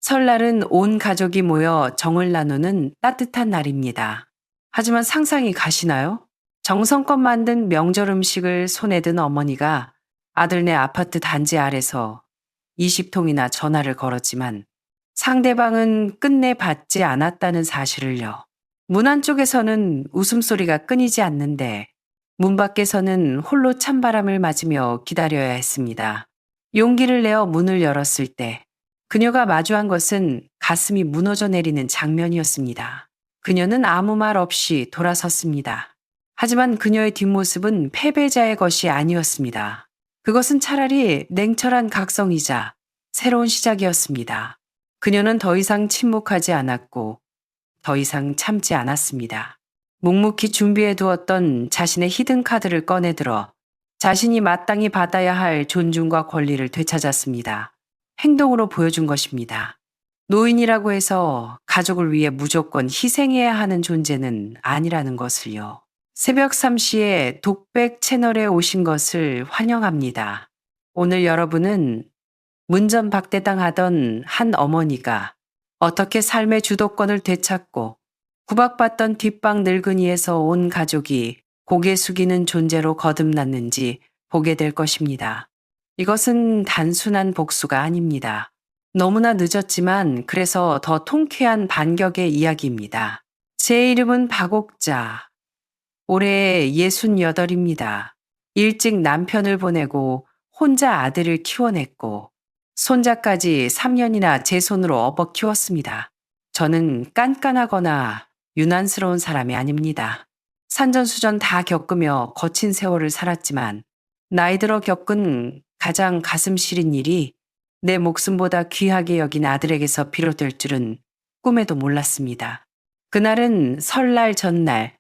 설날은 온 가족이 모여 정을 나누는 따뜻한 날입니다. 하지만 상상이 가시나요? 정성껏 만든 명절 음식을 손에 든 어머니가 아들네 아파트 단지 아래서 20통이나 전화를 걸었지만 상대방은 끝내 받지 않았다는 사실을요. 문 안쪽에서는 웃음소리가 끊이지 않는데 문 밖에서는 홀로 찬바람을 맞으며 기다려야 했습니다. 용기를 내어 문을 열었을 때 그녀가 마주한 것은 가슴이 무너져 내리는 장면이었습니다. 그녀는 아무 말 없이 돌아섰습니다. 하지만 그녀의 뒷모습은 패배자의 것이 아니었습니다. 그것은 차라리 냉철한 각성이자 새로운 시작이었습니다. 그녀는 더 이상 침묵하지 않았고 더 이상 참지 않았습니다. 묵묵히 준비해 두었던 자신의 히든카드를 꺼내들어 자신이 마땅히 받아야 할 존중과 권리를 되찾았습니다. 행동으로 보여준 것입니다. 노인이라고 해서 가족을 위해 무조건 희생해야 하는 존재는 아니라는 것을요. 새벽 3시에 독백 채널에 오신 것을 환영합니다. 오늘 여러분은 문전박대당하던 한 어머니가 어떻게 삶의 주도권을 되찾고 구박받던 뒷방 늙은이에서 온 가족이 고개 숙이는 존재로 거듭났는지 보게 될 것입니다. 이것은 단순한 복수가 아닙니다. 너무나 늦었지만 그래서 더 통쾌한 반격의 이야기입니다. 제 이름은 박옥자. 올해 68입니다. 일찍 남편을 보내고 혼자 아들을 키워냈고 손자까지 3년이나 제 손으로 업어 키웠습니다. 저는 깐깐하거나 유난스러운 사람이 아닙니다. 산전수전 다 겪으며 거친 세월을 살았지만 나이 들어 겪은 가장 가슴 시린 일이 내 목숨보다 귀하게 여긴 아들에게서 비롯될 줄은 꿈에도 몰랐습니다. 그날은 설날 전날,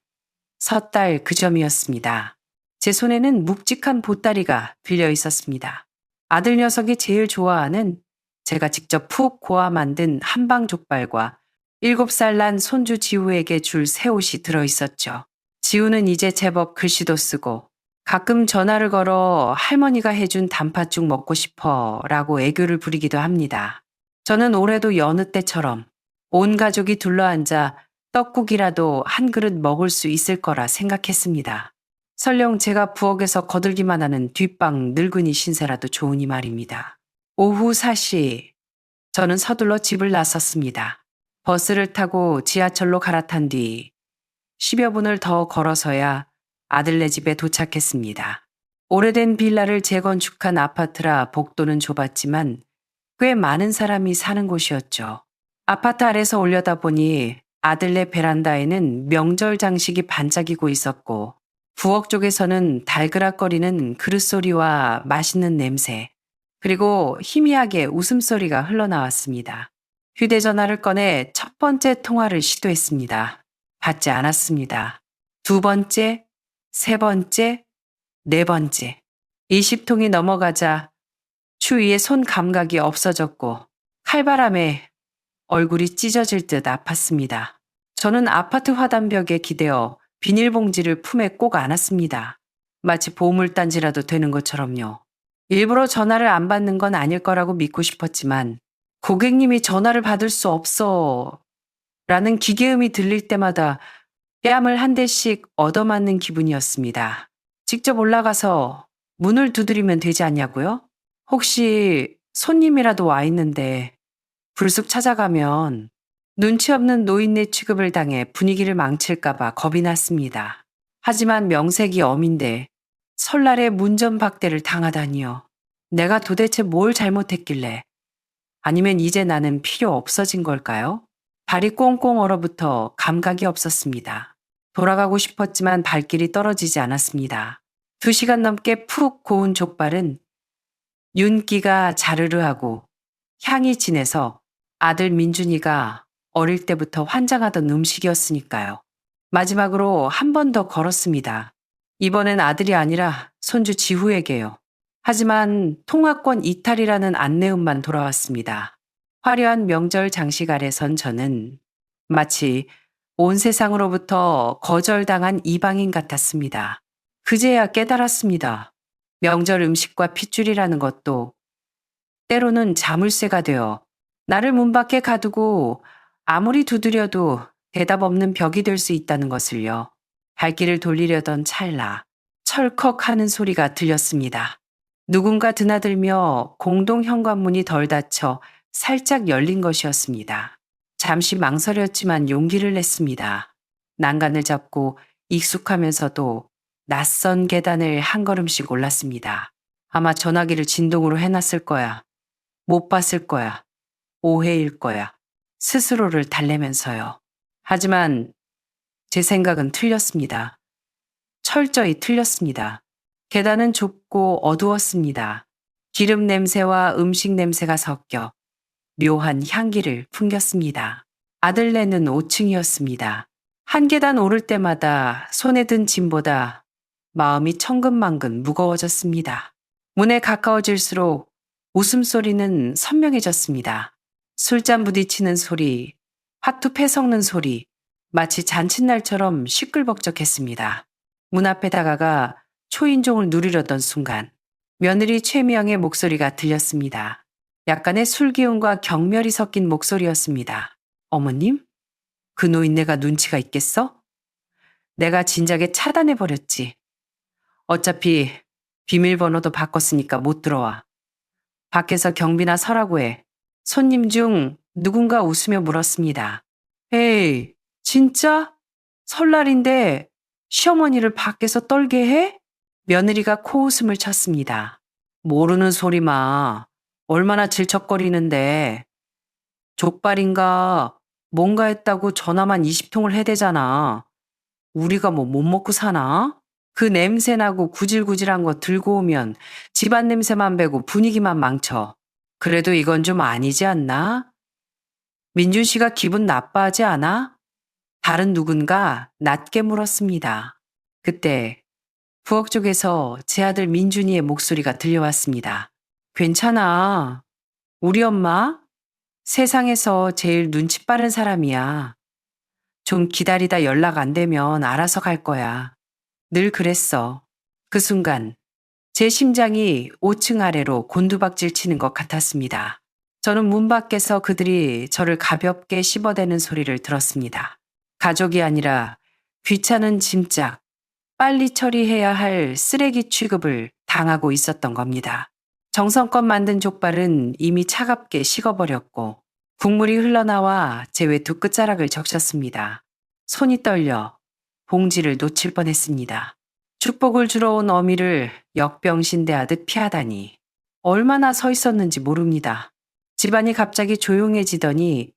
섣달 그 점이었습니다. 제 손에는 묵직한 보따리가 들려 있었습니다. 아들 녀석이 제일 좋아하는 제가 직접 푹 고아 만든 한방 족발과 7살 난 손주 지우에게 줄 새 옷이 들어 있었죠. 지우는 이제 제법 글씨도 쓰고 가끔 전화를 걸어 할머니가 해준 단팥죽 먹고 싶어 라고 애교를 부리기도 합니다. 저는 올해도 여느 때처럼 온 가족이 둘러앉아 떡국이라도 한 그릇 먹을 수 있을 거라 생각했습니다. 설령 제가 부엌에서 거들기만 하는 뒷방 늙은이 신세라도 좋으니 말입니다. 오후 4시 저는 서둘러 집을 나섰습니다. 버스를 타고 지하철로 갈아탄 뒤 10여 분을 더 걸어서야 아들네 집에 도착했습니다. 오래된 빌라를 재건축한 아파트라 복도는 좁았지만 꽤 많은 사람이 사는 곳이었죠. 아파트 아래서 올려다보니 아들네 베란다에는 명절 장식이 반짝이고 있었고 부엌 쪽에서는 달그락거리는 그릇소리와 맛있는 냄새, 그리고 희미하게 웃음소리가 흘러나왔습니다. 휴대전화를 꺼내 첫 번째 통화를 시도했습니다. 받지 않았습니다. 두 번째, 세 번째, 네 번째. 20통이 넘어가자 추위에 손 감각이 없어졌고 칼바람에 얼굴이 찢어질 듯 아팠습니다. 저는 아파트 화단벽에 기대어 비닐봉지를 품에 꼭 안았습니다. 마치 보물단지라도 되는 것처럼요. 일부러 전화를 안 받는 건 아닐 거라고 믿고 싶었지만 고객님이 전화를 받을 수 없어 라는 기계음이 들릴 때마다 뺨을 한 대씩 얻어맞는 기분이었습니다. 직접 올라가서 문을 두드리면 되지 않냐고요? 혹시 손님이라도 와 있는데 불쑥 찾아가면 눈치 없는 노인네 취급을 당해 분위기를 망칠까봐 겁이 났습니다. 하지만 명색이 엄인데 설날에 문전박대를 당하다니요. 내가 도대체 뭘 잘못했길래? 아니면 이제 나는 필요 없어진 걸까요? 발이 꽁꽁 얼어붙어 감각이 없었습니다. 돌아가고 싶었지만 발길이 떨어지지 않았습니다. 2시간 넘게 푹 고운 족발은 윤기가 자르르하고 향이 진해서 아들 민준이가 어릴 때부터 환장하던 음식이었으니까요. 마지막으로 한 번 더 걸었습니다. 이번엔 아들이 아니라 손주 지후에게요. 하지만 통화권 이탈이라는 안내음만 돌아왔습니다. 화려한 명절 장식 아래 선 저는 마치 온 세상으로부터 거절당한 이방인 같았습니다. 그제야 깨달았습니다. 명절 음식과 핏줄이라는 것도 때로는 자물쇠가 되어 나를 문 밖에 가두고 아무리 두드려도 대답 없는 벽이 될 수 있다는 것을요. 발길을 돌리려던 찰나 철컥 하는 소리가 들렸습니다. 누군가 드나들며 공동 현관문이 덜 닫혀 살짝 열린 것이었습니다. 잠시 망설였지만 용기를 냈습니다. 난간을 잡고 익숙하면서도 낯선 계단을 한 걸음씩 올랐습니다. 아마 전화기를 진동으로 해놨을 거야. 못 봤을 거야. 오해일 거야. 스스로를 달래면서요. 하지만 제 생각은 틀렸습니다. 철저히 틀렸습니다. 계단은 좁고 어두웠습니다. 기름 냄새와 음식 냄새가 섞여 묘한 향기를 풍겼습니다. 아들네는 5층이었습니다. 한 계단 오를 때마다 손에 든 짐보다 마음이 천근만근 무거워졌습니다. 문에 가까워질수록 웃음소리는 선명해졌습니다. 술잔 부딪히는 소리, 화투 패 섞는 소리, 마치 잔칫날처럼 시끌벅적했습니다. 문 앞에 다가가 초인종을 누르려던 순간 며느리 최미영의 목소리가 들렸습니다. 약간의 술기운과 경멸이 섞인 목소리였습니다. 어머님? 그 노인네가 눈치가 있겠어? 내가 진작에 차단해버렸지. 어차피 비밀번호도 바꿨으니까 못 들어와. 밖에서 경비나 서라고 해. 손님 중 누군가 웃으며 물었습니다. 에이, 진짜? 설날인데 시어머니를 밖에서 떨게 해? 며느리가 코웃음을 쳤습니다. 모르는 소리 마. 얼마나 질척거리는데. 족발인가 뭔가 했다고 전화만 20통을 해대잖아. 우리가 뭐 못 먹고 사나? 그 냄새나고 구질구질한 거 들고 오면 집안 냄새만 배고 분위기만 망쳐. 그래도 이건 좀 아니지 않나? 민준 씨가 기분 나빠하지 않아? 다른 누군가 낮게 물었습니다. 그때 부엌 쪽에서 제 아들 민준이의 목소리가 들려왔습니다. 괜찮아. 우리 엄마 세상에서 제일 눈치 빠른 사람이야. 좀 기다리다 연락 안 되면 알아서 갈 거야. 늘 그랬어. 그 순간 제 심장이 5층 아래로 곤두박질 치는 것 같았습니다. 저는 문 밖에서 그들이 저를 가볍게 씹어대는 소리를 들었습니다. 가족이 아니라 귀찮은 짐짝, 빨리 처리해야 할 쓰레기 취급을 당하고 있었던 겁니다. 정성껏 만든 족발은 이미 차갑게 식어버렸고 국물이 흘러나와 제 외투 끝자락을 적셨습니다. 손이 떨려 봉지를 놓칠 뻔했습니다. 축복을 주러 온 어미를 역병신대하듯 피하다니 얼마나 서 있었는지 모릅니다. 집안이 갑자기 조용해지더니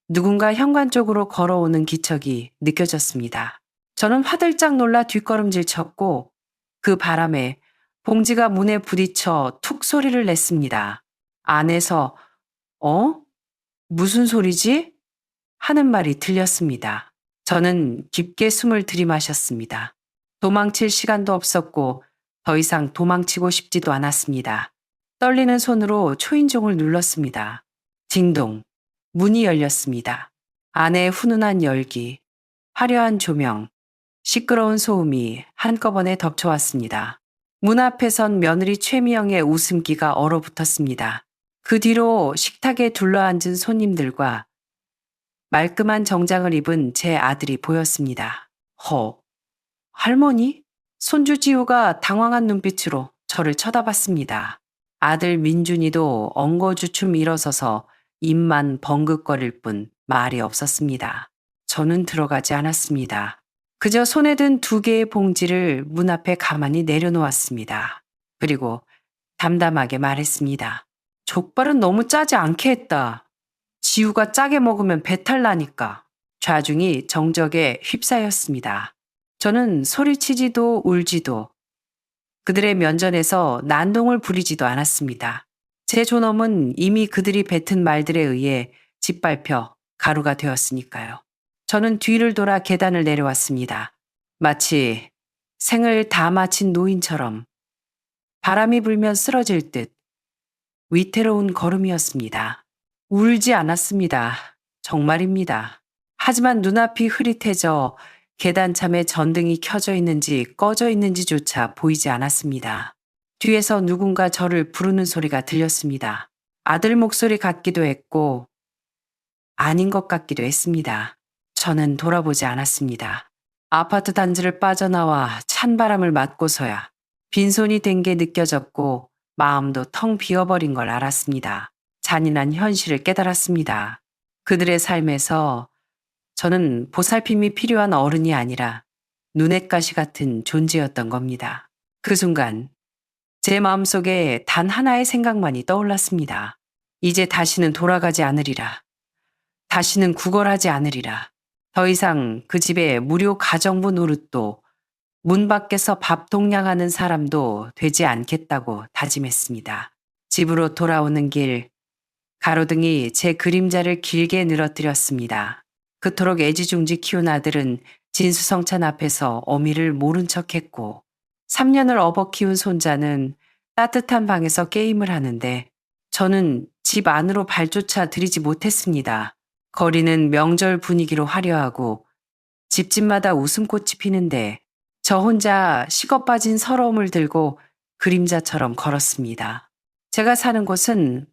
누군가 현관 쪽으로 걸어오는 기척이 느껴졌습니다. 저는 화들짝 놀라 뒷걸음질 쳤고 그 바람에 봉지가 문에 부딪혀 툭 소리를 냈습니다. 안에서 어? 무슨 소리지? 하는 말이 들렸습니다. 저는 깊게 숨을 들이마셨습니다. 도망칠 시간도 없었고 더 이상 도망치고 싶지도 않았습니다. 떨리는 손으로 초인종을 눌렀습니다. 딩동. 문이 열렸습니다. 안에 훈훈한 열기, 화려한 조명, 시끄러운 소음이 한꺼번에 덮쳐왔습니다. 문 앞에 선 며느리 최미영의 웃음기가 얼어붙었습니다. 그 뒤로 식탁에 둘러앉은 손님들과 말끔한 정장을 입은 제 아들이 보였습니다. 할머니? 손주 지우가 당황한 눈빛으로 저를 쳐다봤습니다. 아들 민준이도 엉거주춤 일어서서 입만 벙긋거릴 뿐 말이 없었습니다. 저는 들어가지 않았습니다. 그저 손에 든 2개의 봉지를 문 앞에 가만히 내려놓았습니다. 그리고 담담하게 말했습니다. 족발은 너무 짜지 않게 했다. 지우가 짜게 먹으면 배탈 나니까. 좌중이 정적에 휩싸였습니다. 저는 소리치지도 울지도 그들의 면전에서 난동을 부리지도 않았습니다. 제 존엄은 이미 그들이 뱉은 말들에 의해 짓밟혀 가루가 되었으니까요. 저는 뒤를 돌아 계단을 내려왔습니다. 마치 생을 다 마친 노인처럼 바람이 불면 쓰러질 듯 위태로운 걸음이었습니다. 울지 않았습니다. 정말입니다. 하지만 눈앞이 흐릿해져 계단참에 전등이 켜져 있는지 꺼져 있는지조차 보이지 않았습니다. 뒤에서 누군가 저를 부르는 소리가 들렸습니다. 아들 목소리 같기도 했고 아닌 것 같기도 했습니다. 저는 돌아보지 않았습니다. 아파트 단지를 빠져나와 찬바람을 맞고서야 빈손이 된 게 느껴졌고 마음도 텅 비어버린 걸 알았습니다. 잔인한 현실을 깨달았습니다. 그들의 삶에서 저는 보살핌이 필요한 어른이 아니라 눈엣 가시 같은 존재였던 겁니다. 그 순간 제 마음속에 단 하나의 생각만이 떠올랐습니다. 이제 다시는 돌아가지 않으리라. 다시는 구걸하지 않으리라. 더 이상 그 집에 무료 가정부 노릇도 문 밖에서 밥 동냥하는 사람도 되지 않겠다고 다짐했습니다. 집으로 돌아오는 길, 가로등이 제 그림자를 길게 늘어뜨렸습니다. 그토록 애지중지 키운 아들은 진수성찬 앞에서 어미를 모른 척했고 3년을 업어 키운 손자는 따뜻한 방에서 게임을 하는데 저는 집 안으로 발조차 들이지 못했습니다. 거리는 명절 분위기로 화려하고 집집마다 웃음꽃이 피는데 저 혼자 식어 빠진 서러움을 들고 그림자처럼 걸었습니다. 제가 사는 곳은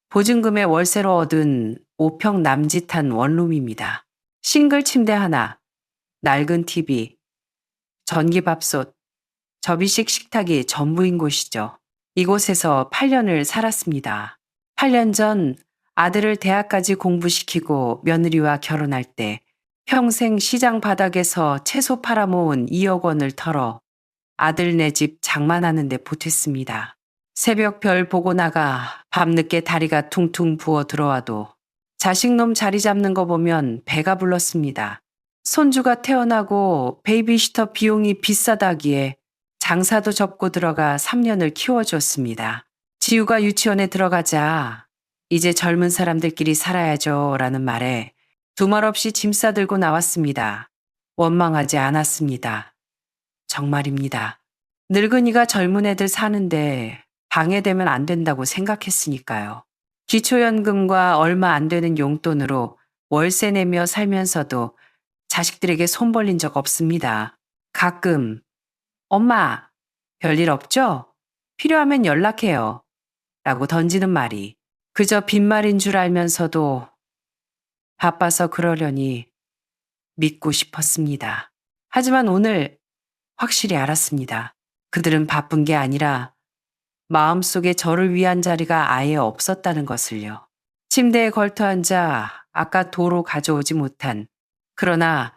보증금에 월세로 얻은 5평 남짓한 원룸입니다. 싱글 침대 하나, 낡은 TV, 전기밥솥, 접이식 식탁이 전부인 곳이죠. 이곳에서 8년을 살았습니다. 8년 전 아들을 대학까지 공부시키고 며느리와 결혼할 때 평생 시장 바닥에서 채소 팔아모은 2억 원을 털어 아들네 집 장만하는 데 보탰습니다. 새벽 별 보고 나가 밤늦게 다리가 퉁퉁 부어 들어와도 자식놈 자리 잡는 거 보면 배가 불렀습니다. 손주가 태어나고 베이비시터 비용이 비싸다기에 장사도 접고 들어가 3년을 키워줬습니다. 지우가 유치원에 들어가자 이제 젊은 사람들끼리 살아야죠 라는 말에 두말 없이 짐 싸들고 나왔습니다. 원망하지 않았습니다. 정말입니다. 늙은이가 젊은 애들 사는데 방해되면 안 된다고 생각했으니까요. 기초연금과 얼마 안 되는 용돈으로 월세 내며 살면서도 자식들에게 손 벌린 적 없습니다. 가끔 엄마, 별일 없죠? 필요하면 연락해요. 라고 던지는 말이 그저 빈말인 줄 알면서도 바빠서 그러려니 믿고 싶었습니다. 하지만 오늘 확실히 알았습니다. 그들은 바쁜 게 아니라 마음속에 저를 위한 자리가 아예 없었다는 것을요. 침대에 걸터 앉아 아까 도로 가져오지 못한 그러나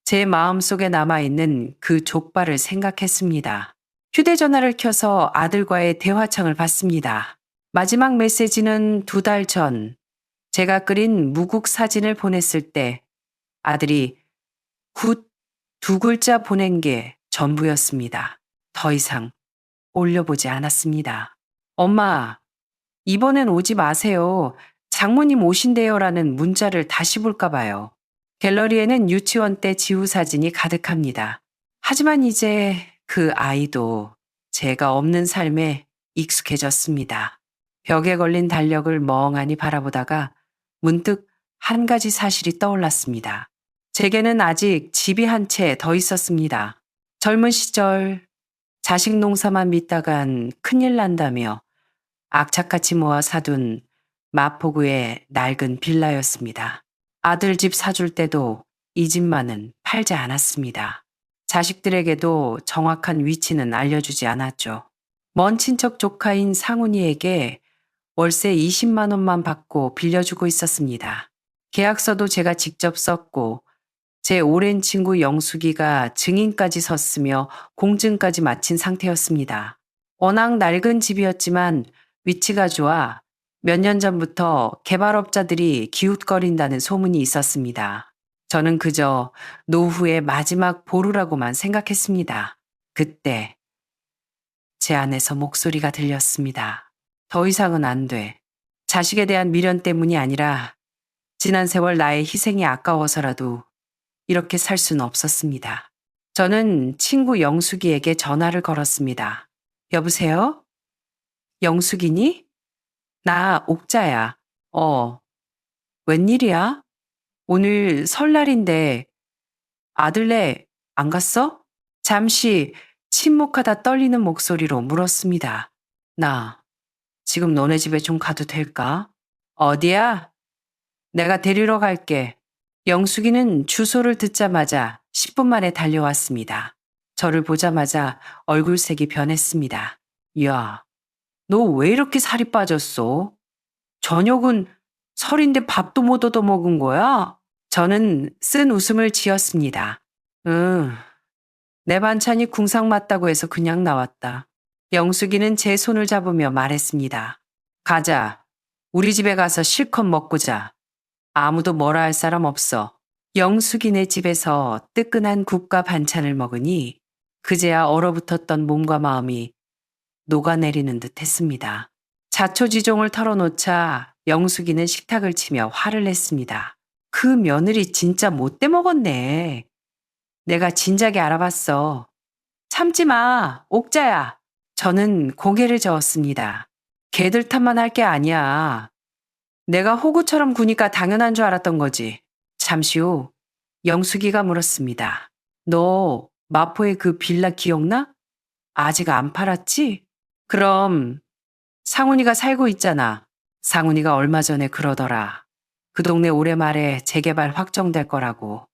제 마음속에 남아있는 그 족발을 생각했습니다. 휴대전화를 켜서 아들과의 대화창을 봤습니다. 마지막 메시지는 2달 전 제가 끓인 무국 사진을 보냈을 때 아들이 굿 2글자 보낸 게 전부였습니다. 더 이상 올려보지 않았습니다. 엄마, 이번엔 오지 마세요. 장모님 오신대요라는 문자를 다시 볼까 봐요. 갤러리에는 유치원 때 지우 사진이 가득합니다. 하지만 이제 그 아이도 제가 없는 삶에 익숙해졌습니다. 벽에 걸린 달력을 멍하니 바라보다가 문득 한 가지 사실이 떠올랐습니다. 제게는 아직 집이 한 채 더 있었습니다. 젊은 시절 자식 농사만 믿다간 큰일 난다며 악착같이 모아 사둔 마포구의 낡은 빌라였습니다. 아들 집 사줄 때도 이 집만은 팔지 않았습니다. 자식들에게도 정확한 위치는 알려주지 않았죠. 먼 친척 조카인 상훈이에게 월세 20만 원만 받고 빌려주고 있었습니다. 계약서도 제가 직접 썼고 제 오랜 친구 영숙이가 증인까지 섰으며 공증까지 마친 상태였습니다. 워낙 낡은 집이었지만 위치가 좋아 몇 년 전부터 개발업자들이 기웃거린다는 소문이 있었습니다. 저는 그저 노후의 마지막 보루라고만 생각했습니다. 그때 제 안에서 목소리가 들렸습니다. 더 이상은 안 돼. 자식에 대한 미련 때문이 아니라 지난 세월 나의 희생이 아까워서라도 이렇게 살 수는 없었습니다. 저는 친구 영숙이에게 전화를 걸었습니다. 여보세요? 영숙이니? 나 옥자야. 웬일이야? 오늘 설날인데 아들네 안 갔어? 잠시 침묵하다 떨리는 목소리로 물었습니다. 나 지금 너네 집에 좀 가도 될까? 어디야? 내가 데리러 갈게. 영숙이는 주소를 듣자마자 10분 만에 달려왔습니다. 저를 보자마자 얼굴색이 변했습니다. 야, 너 왜 이렇게 살이 빠졌어? 저녁은 설인데 밥도 못 얻어 먹은 거야? 저는 쓴 웃음을 지었습니다. 응, 내 반찬이 궁상 맞다고 해서 그냥 나왔다. 영숙이는 제 손을 잡으며 말했습니다. 가자. 우리 집에 가서 실컷 먹고 자. 아무도 뭐라 할 사람 없어. 영숙이네 집에서 뜨끈한 국과 반찬을 먹으니 그제야 얼어붙었던 몸과 마음이 녹아내리는 듯 했습니다. 자초지종을 털어놓자 영숙이는 식탁을 치며 화를 냈습니다. 그 며느리 진짜 못돼 먹었네. 내가 진작에 알아봤어. 참지 마, 옥자야. 저는 고개를 저었습니다. 걔들 탓만 할 게 아니야. 내가 호구처럼 구니까 당연한 줄 알았던 거지. 잠시 후 영숙이가 물었습니다. 너 마포의 그 빌라 기억나? 아직 안 팔았지? 그럼 상훈이가 살고 있잖아. 상훈이가 얼마 전에 그러더라. 그 동네 올해 말에 재개발 확정될 거라고.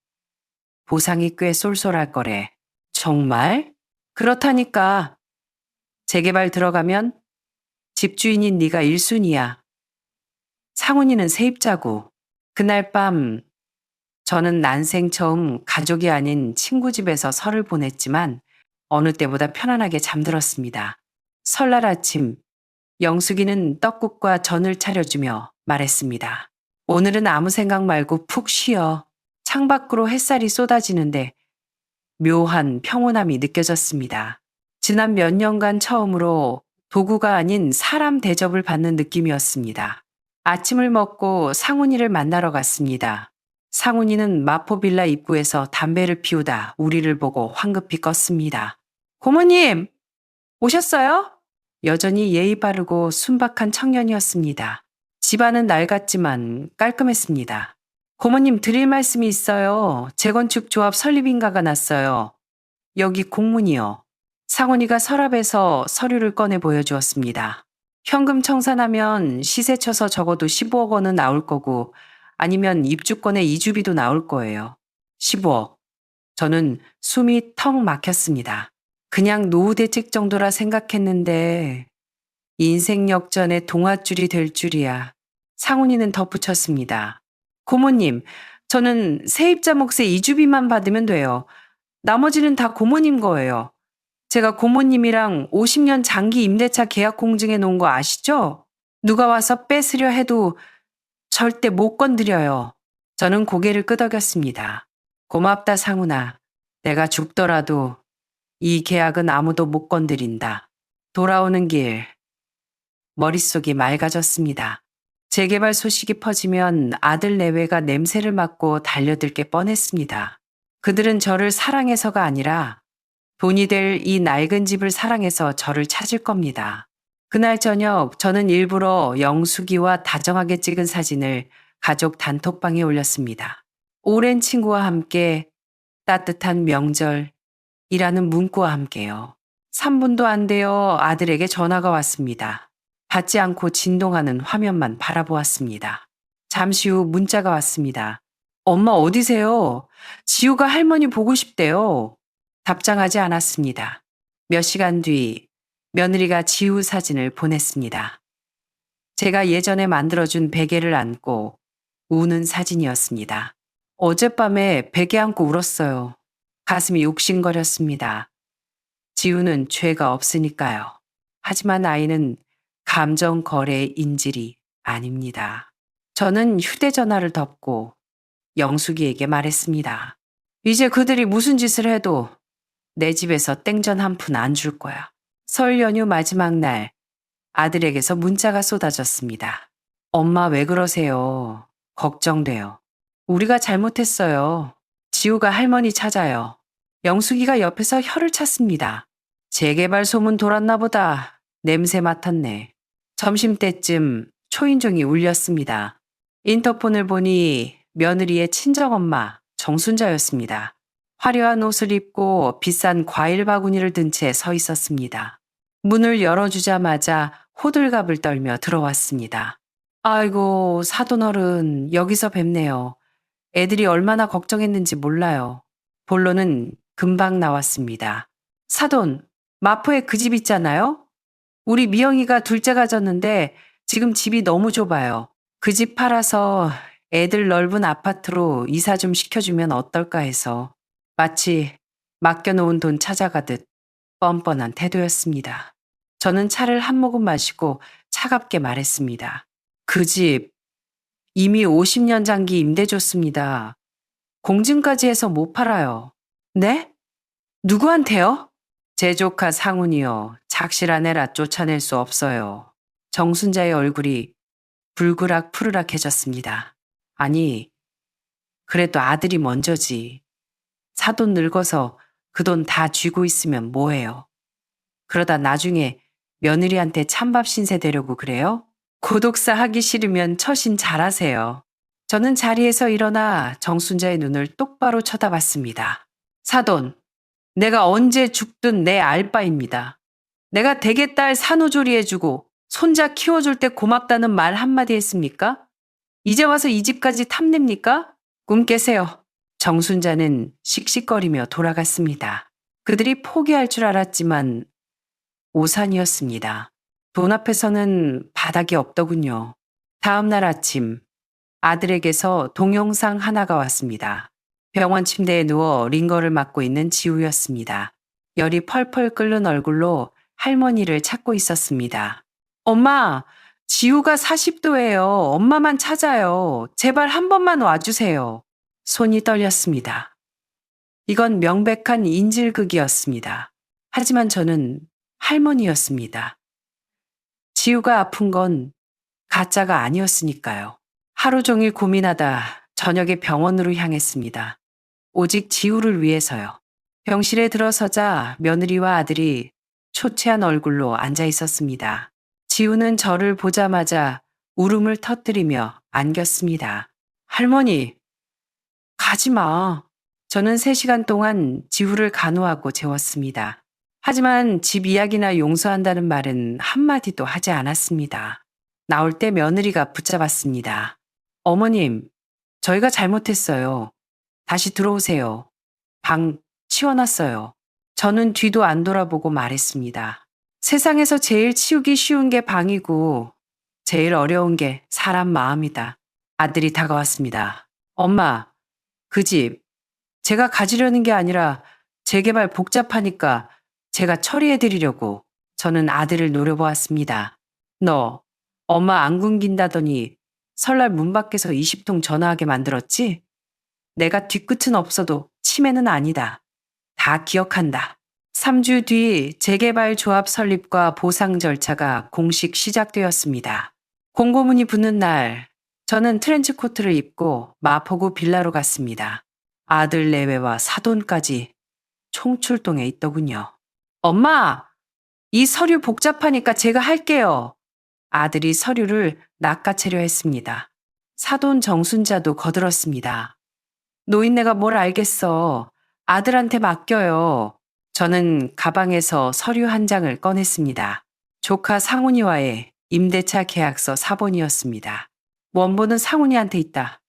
보상이 꽤 쏠쏠할 거래. 정말? 그렇다니까. 재개발 들어가면 집주인인 네가 1순위야. 상훈이는 세입자고. 그날 밤 저는 난생 처음 가족이 아닌 친구 집에서 설을 보냈지만 어느 때보다 편안하게 잠들었습니다. 설날 아침 영숙이는 떡국과 전을 차려주며 말했습니다. 오늘은 아무 생각 말고 푹 쉬어. 창밖으로 햇살이 쏟아지는데 묘한 평온함이 느껴졌습니다. 지난 몇 년간 처음으로 도구가 아닌 사람 대접을 받는 느낌이었습니다. 아침을 먹고 상훈이를 만나러 갔습니다. 상훈이는 마포빌라 입구에서 담배를 피우다 우리를 보고 황급히 껐습니다. 고모님, 오셨어요? 여전히 예의 바르고 순박한 청년이었습니다. 집안은 낡았지만 깔끔했습니다. 고모님 드릴 말씀이 있어요. 재건축 조합 설립인가가 났어요. 여기 공문이요. 상훈이가 서랍에서 서류를 꺼내 보여주었습니다. 현금 청산하면 시세 쳐서 적어도 15억 원은 나올 거고 아니면 입주권의 이주비도 나올 거예요. 15억. 저는 숨이 턱 막혔습니다. 그냥 노후 대책 정도라 생각했는데 인생 역전의 동아줄이 될 줄이야. 상훈이는 덧붙였습니다. 고모님, 저는 세입자 몫의 이주비만 받으면 돼요. 나머지는 다 고모님 거예요. 제가 고모님이랑 50년 장기 임대차 계약 공증해 놓은 거 아시죠? 누가 와서 뺏으려 해도 절대 못 건드려요. 저는 고개를 끄덕였습니다. 고맙다 상훈아. 내가 죽더라도 이 계약은 아무도 못 건드린다. 돌아오는 길 머릿속이 맑아졌습니다. 재개발 소식이 퍼지면 아들 내외가 냄새를 맡고 달려들 게 뻔했습니다. 그들은 저를 사랑해서가 아니라 돈이 될 이 낡은 집을 사랑해서 저를 찾을 겁니다. 그날 저녁 저는 일부러 영숙이와 다정하게 찍은 사진을 가족 단톡방에 올렸습니다. 오랜 친구와 함께 따뜻한 명절이라는 문구와 함께요. 3분도 안 되어 아들에게 전화가 왔습니다. 받지 않고 진동하는 화면만 바라보았습니다. 잠시 후 문자가 왔습니다. 엄마 어디세요? 지우가 할머니 보고 싶대요. 답장하지 않았습니다. 몇 시간 뒤 며느리가 지우 사진을 보냈습니다. 제가 예전에 만들어준 베개를 안고 우는 사진이었습니다. 어젯밤에 베개 안고 울었어요. 가슴이 욱신거렸습니다. 지우는 죄가 없으니까요. 하지만 아이는 감정 거래의 인질이 아닙니다. 저는 휴대전화를 덮고 영숙이에게 말했습니다. 이제 그들이 무슨 짓을 해도 내 집에서 땡전 한 푼 안 줄 거야. 설 연휴 마지막 날 아들에게서 문자가 쏟아졌습니다. 엄마 왜 그러세요? 걱정돼요. 우리가 잘못했어요. 지우가 할머니 찾아요. 영숙이가 옆에서 혀를 찼습니다. 재개발 소문 돌았나 보다. 냄새 맡았네. 점심때쯤 초인종이 울렸습니다. 인터폰을 보니 며느리의 친정엄마 정순자였습니다. 화려한 옷을 입고 비싼 과일 바구니를 든 채 서 있었습니다. 문을 열어주자마자 호들갑을 떨며 들어왔습니다. 아이고, 사돈어른, 여기서 뵙네요. 애들이 얼마나 걱정했는지 몰라요. 본론은 금방 나왔습니다. 사돈, 마포에 그 집 있잖아요? 우리 미영이가 둘째 가졌는데 지금 집이 너무 좁아요. 그 집 팔아서 애들 넓은 아파트로 이사 좀 시켜주면 어떨까 해서 마치 맡겨놓은 돈 찾아가듯 뻔뻔한 태도였습니다. 저는 차를 한 모금 마시고 차갑게 말했습니다. 그 집 이미 50년 장기 임대 줬습니다. 공증까지 해서 못 팔아요. 네? 누구한테요? 제 조카 상훈이요. 작실한 애라 쫓아낼 수 없어요. 정순자의 얼굴이 불그락 푸르락해졌습니다. 아니, 그래도 아들이 먼저지. 사돈 늙어서 그 돈 다 쥐고 있으면 뭐해요. 그러다 나중에 며느리한테 찬밥 신세 되려고 그래요? 고독사 하기 싫으면 처신 잘하세요. 저는 자리에서 일어나 정순자의 눈을 똑바로 쳐다봤습니다. 사돈, 내가 언제 죽든 내 알바입니다. 내가 대개딸 산후조리 해주고 손자 키워줄 때 고맙다는 말 한마디 했습니까? 이제 와서 이 집까지 탐냅니까? 꿈 깨세요. 정순자는 씩씩거리며 돌아갔습니다. 그들이 포기할 줄 알았지만 오산이었습니다. 돈 앞에서는 바닥이 없더군요. 다음 날 아침 아들에게서 동영상 하나가 왔습니다. 병원 침대에 누워 링거를 맞고 있는 지우였습니다. 열이 펄펄 끓는 얼굴로 할머니를 찾고 있었습니다. 엄마, 지우가 40도예요. 엄마만 찾아요. 제발 한 번만 와주세요. 손이 떨렸습니다. 이건 명백한 인질극이었습니다. 하지만 저는 할머니였습니다. 지우가 아픈 건 가짜가 아니었으니까요. 하루 종일 고민하다 저녁에 병원으로 향했습니다. 오직 지우를 위해서요. 병실에 들어서자 며느리와 아들이 초췌한 얼굴로 앉아 있었습니다. 지우는 저를 보자마자 울음을 터뜨리며 안겼습니다. 할머니, 가지 마. 저는 3시간 동안 지우를 간호하고 재웠습니다. 하지만 집 이야기나 용서한다는 말은 한마디도 하지 않았습니다. 나올 때 며느리가 붙잡았습니다. 어머님, 저희가 잘못했어요. 다시 들어오세요. 방 치워놨어요. 저는 뒤도 안 돌아보고 말했습니다. 세상에서 제일 치우기 쉬운 게 방이고 제일 어려운 게 사람 마음이다. 아들이 다가왔습니다. 엄마, 그 집 제가 가지려는 게 아니라 재개발 복잡하니까 제가 처리해드리려고. 저는 아들을 노려보았습니다. 너 엄마 안 굶긴다더니 설날 문 밖에서 20통 전화하게 만들었지? 내가 뒤끝은 없어도 치매는 아니다. 다 기억한다. 3주 뒤 재개발 조합 설립과 보상 절차가 공식 시작되었습니다. 공고문이 붙는 날, 저는 트렌치 코트를 입고 마포구 빌라로 갔습니다. 아들 내외와 사돈까지 총출동해 있더군요. 엄마, 이 서류 복잡하니까 제가 할게요. 아들이 서류를 낚아채려 했습니다. 사돈 정순자도 거들었습니다. 노인네가 뭘 알겠어. 아들한테 맡겨요. 저는 가방에서 서류 한 장을 꺼냈습니다. 조카 상훈이와의 임대차 계약서 사본이었습니다. 원본은 상훈이한테 있다.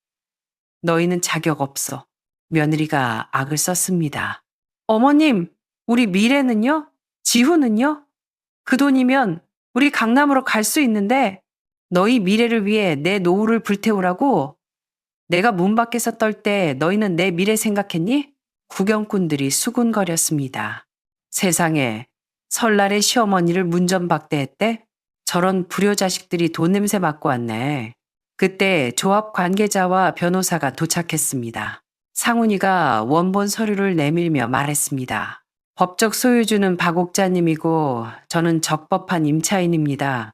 너희는 자격 없어. 며느리가 악을 썼습니다. 어머님, 우리 미래는요? 지후는요? 그 돈이면 우리 강남으로 갈 수 있는데 너희 미래를 위해 내 노후를 불태우라고? 내가 문 밖에서 떨 때 너희는 내 미래 생각했니? 구경꾼들이 수군거렸습니다. 세상에 설날에 시어머니를 문전박대했대? 저런 불효자식들이 돈 냄새 맡고 왔네. 그때 조합 관계자와 변호사가 도착했습니다. 상훈이가 원본 서류를 내밀며 말했습니다. 법적 소유주는 박옥자님이고 저는 적법한 임차인입니다.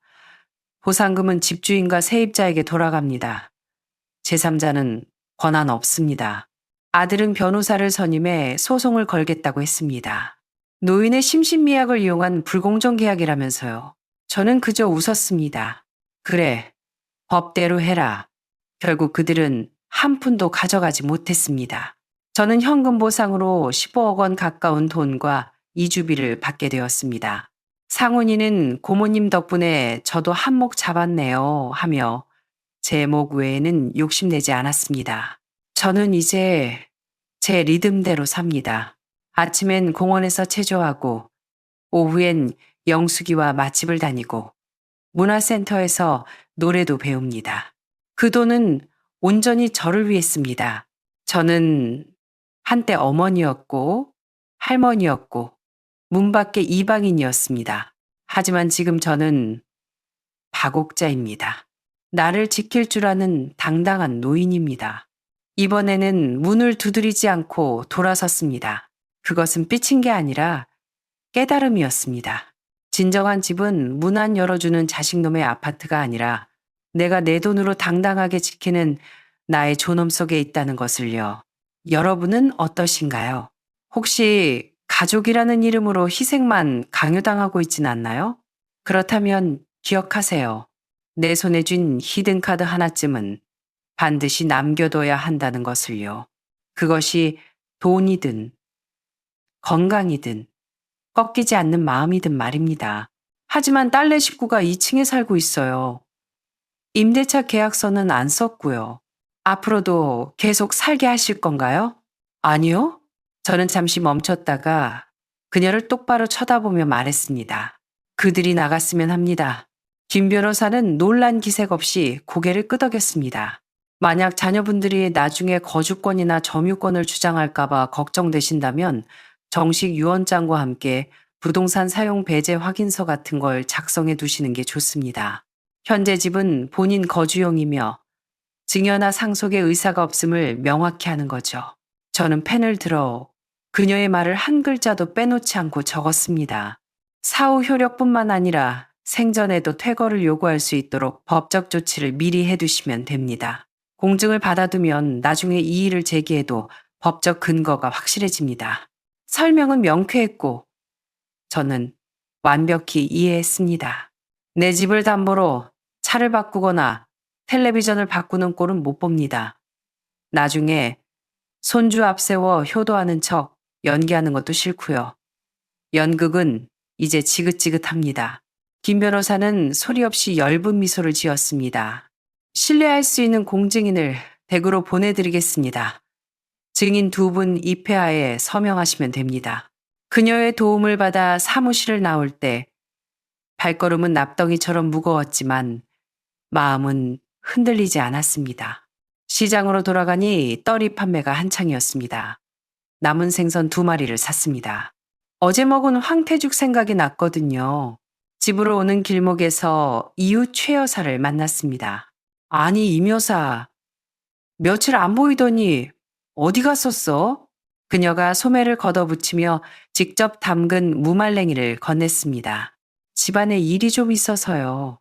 보상금은 집주인과 세입자에게 돌아갑니다. 제3자는 권한 없습니다. 아들은 변호사를 선임해 소송을 걸겠다고 했습니다. 노인의 심신미약을 이용한 불공정 계약이라면서요. 저는 그저 웃었습니다. 그래, 법대로 해라. 결국 그들은 한 푼도 가져가지 못했습니다. 저는 현금 보상으로 15억 원 가까운 돈과 이주비를 받게 되었습니다. 상훈이는 고모님 덕분에 저도 한몫 잡았네요 하며 제 목 외에는 욕심내지 않았습니다. 저는 이제 제 리듬대로 삽니다. 아침엔 공원에서 체조하고, 오후엔 영숙이와 맛집을 다니고, 문화센터에서 노래도 배웁니다. 그 돈은 온전히 저를 위해 씁니다. 저는 한때 어머니였고, 할머니였고, 문 밖의 이방인이었습니다. 하지만 지금 저는 파국자입니다. 나를 지킬 줄 아는 당당한 노인입니다. 이번에는 문을 두드리지 않고 돌아섰습니다. 그것은 삐친 게 아니라 깨달음이었습니다. 진정한 집은 문 안 열어주는 자식놈의 아파트가 아니라 내가 내 돈으로 당당하게 지키는 나의 존엄 속에 있다는 것을요. 여러분은 어떠신가요? 혹시 가족이라는 이름으로 희생만 강요당하고 있진 않나요? 그렇다면 기억하세요. 내 손에 쥔 히든카드 하나쯤은 반드시 남겨둬야 한다는 것을요. 그것이 돈이든 건강이든 꺾이지 않는 마음이든 말입니다. 하지만 딸네 식구가 2층에 살고 있어요. 임대차 계약서는 안 썼고요. 앞으로도 계속 살게 하실 건가요? 아니요. 저는 잠시 멈췄다가 그녀를 똑바로 쳐다보며 말했습니다. 그들이 나갔으면 합니다. 김 변호사는 놀란 기색 없이 고개를 끄덕였습니다. 만약 자녀분들이 나중에 거주권이나 점유권을 주장할까봐 걱정되신다면 정식 유언장과 함께 부동산 사용 배제 확인서 같은 걸 작성해 두시는 게 좋습니다. 현재 집은 본인 거주용이며 증여나 상속의 의사가 없음을 명확히 하는 거죠. 저는 펜을 들어 그녀의 말을 한 글자도 빼놓지 않고 적었습니다. 사후 효력뿐만 아니라 생전에도 퇴거를 요구할 수 있도록 법적 조치를 미리 해두시면 됩니다. 공증을 받아두면 나중에 이의를 제기해도 법적 근거가 확실해집니다. 설명은 명쾌했고 저는 완벽히 이해했습니다. 내 집을 담보로 차를 바꾸거나 텔레비전을 바꾸는 꼴은 못 봅니다. 나중에 손주 앞세워 효도하는 척 연기하는 것도 싫고요. 연극은 이제 지긋지긋합니다. 김 변호사는 소리 없이 엷은 미소를 지었습니다. 신뢰할 수 있는 공증인을 댁으로 보내드리겠습니다. 증인 2분 입회하에 서명하시면 됩니다. 그녀의 도움을 받아 사무실을 나올 때 발걸음은 납덩이처럼 무거웠지만 마음은 흔들리지 않았습니다. 시장으로 돌아가니 떨이 판매가 한창이었습니다. 남은 생선 2마리를 샀습니다. 어제 먹은 황태죽 생각이 났거든요. 집으로 오는 길목에서 이웃 최 여사를 만났습니다. 아니 임 여사, 며칠 안 보이더니 어디 갔었어? 그녀가 소매를 걷어붙이며 직접 담근 무말랭이를 건넸습니다. 집안에 일이 좀 있어서요.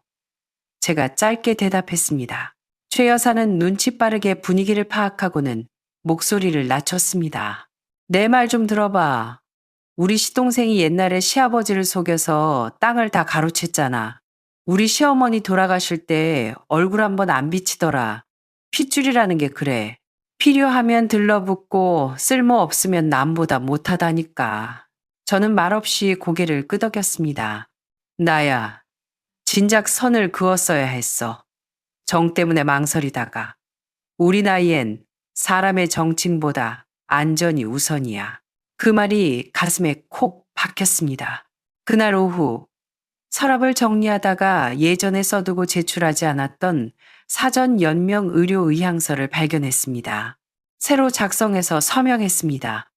제가 짧게 대답했습니다. 최 여사는 눈치 빠르게 분위기를 파악하고는 목소리를 낮췄습니다. 내 말 좀 들어봐. 우리 시동생이 옛날에 시아버지를 속여서 땅을 다 가로챘잖아. 우리 시어머니 돌아가실 때 얼굴 한번 안 비치더라. 핏줄이라는 게 그래. 필요하면 들러붙고 쓸모 없으면 남보다 못하다니까. 저는 말없이 고개를 끄덕였습니다. 나야, 진작 선을 그었어야 했어. 정 때문에 망설이다가. 우리 나이엔 사람의 정칭보다 안전이 우선이야. 그 말이 가슴에 콕 박혔습니다. 그날 오후 서랍을 정리하다가 예전에 써두고 제출하지 않았던 사전 연명 의료 의향서를 발견했습니다. 새로 작성해서 서명했습니다.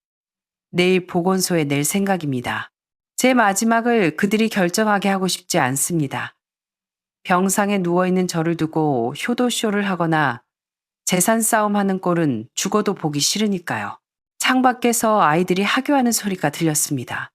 내일 보건소에 낼 생각입니다. 제 마지막을 그들이 결정하게 하고 싶지 않습니다. 병상에 누워있는 저를 두고 효도쇼를 하거나 재산 싸움하는 꼴은 죽어도 보기 싫으니까요. 창밖에서 아이들이 하교하는 소리가 들렸습니다.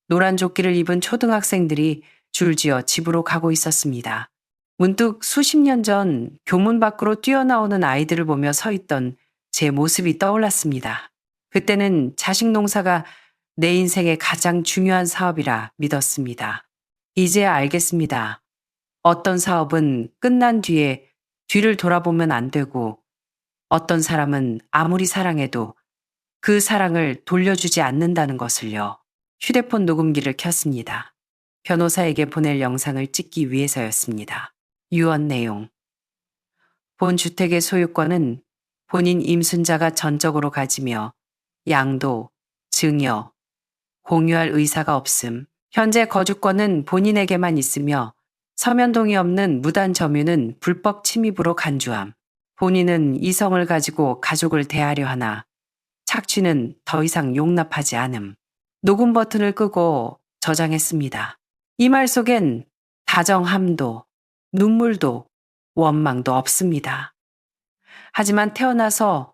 노란 조끼를 입은 초등학생들이 줄지어 집으로 가고 있었습니다. 문득 수십 년 전 교문 밖으로 뛰어나오는 아이들을 보며 서 있던 제 모습이 떠올랐습니다. 그때는 자식 농사가 내 인생의 가장 중요한 사업이라 믿었습니다. 이제 알겠습니다. 어떤 사업은 끝난 뒤에 뒤를 돌아보면 안 되고 어떤 사람은 아무리 사랑해도 그 사랑을 돌려주지 않는다는 것을요. 휴대폰 녹음기를 켰습니다. 변호사에게 보낼 영상을 찍기 위해서였습니다. 유언 내용. 본 주택의 소유권은 본인 임순자가 전적으로 가지며 양도, 증여, 공유할 의사가 없음. 현재 거주권은 본인에게만 있으며 서면동의 없는 무단 점유는 불법 침입으로 간주함. 본인은 이성을 가지고 가족을 대하려 하나 착취는 더 이상 용납하지 않음. 녹음 버튼을 끄고 저장했습니다. 이 말 속엔 다정함도 눈물도 원망도 없습니다. 하지만 태어나서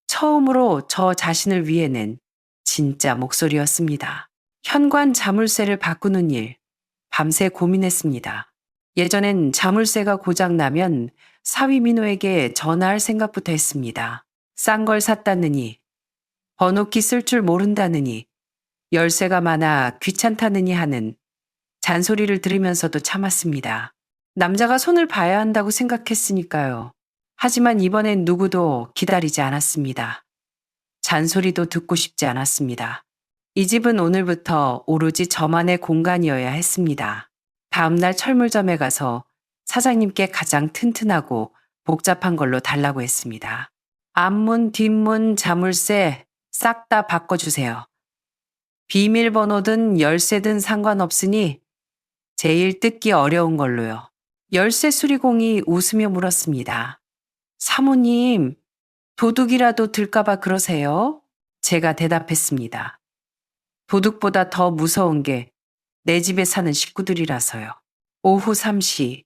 처음으로 저 자신을 위해 낸 진짜 목소리였습니다. 현관 자물쇠를 바꾸는 일, 밤새 고민했습니다. 예전엔 자물쇠가 고장나면 사위 민호에게 전화할 생각부터 했습니다. 싼 걸 샀다느니, 번호키 쓸 줄 모른다느니, 열쇠가 많아 귀찮다느니 하는 잔소리를 들으면서도 참았습니다. 남자가 손을 봐야 한다고 생각했으니까요. 하지만 이번엔 누구도 기다리지 않았습니다. 잔소리도 듣고 싶지 않았습니다. 이 집은 오늘부터 오로지 저만의 공간이어야 했습니다. 다음날 철물점에 가서 사장님께 가장 튼튼하고 복잡한 걸로 달라고 했습니다. 앞문, 뒷문, 자물쇠 싹 다 바꿔주세요. 비밀번호든 열쇠든 상관없으니 제일 뜯기 어려운 걸로요. 열쇠 수리공이 웃으며 물었습니다. 사모님, 도둑이라도 들까봐 그러세요? 제가 대답했습니다. 도둑보다 더 무서운 게 내 집에 사는 식구들이라서요. 오후 3시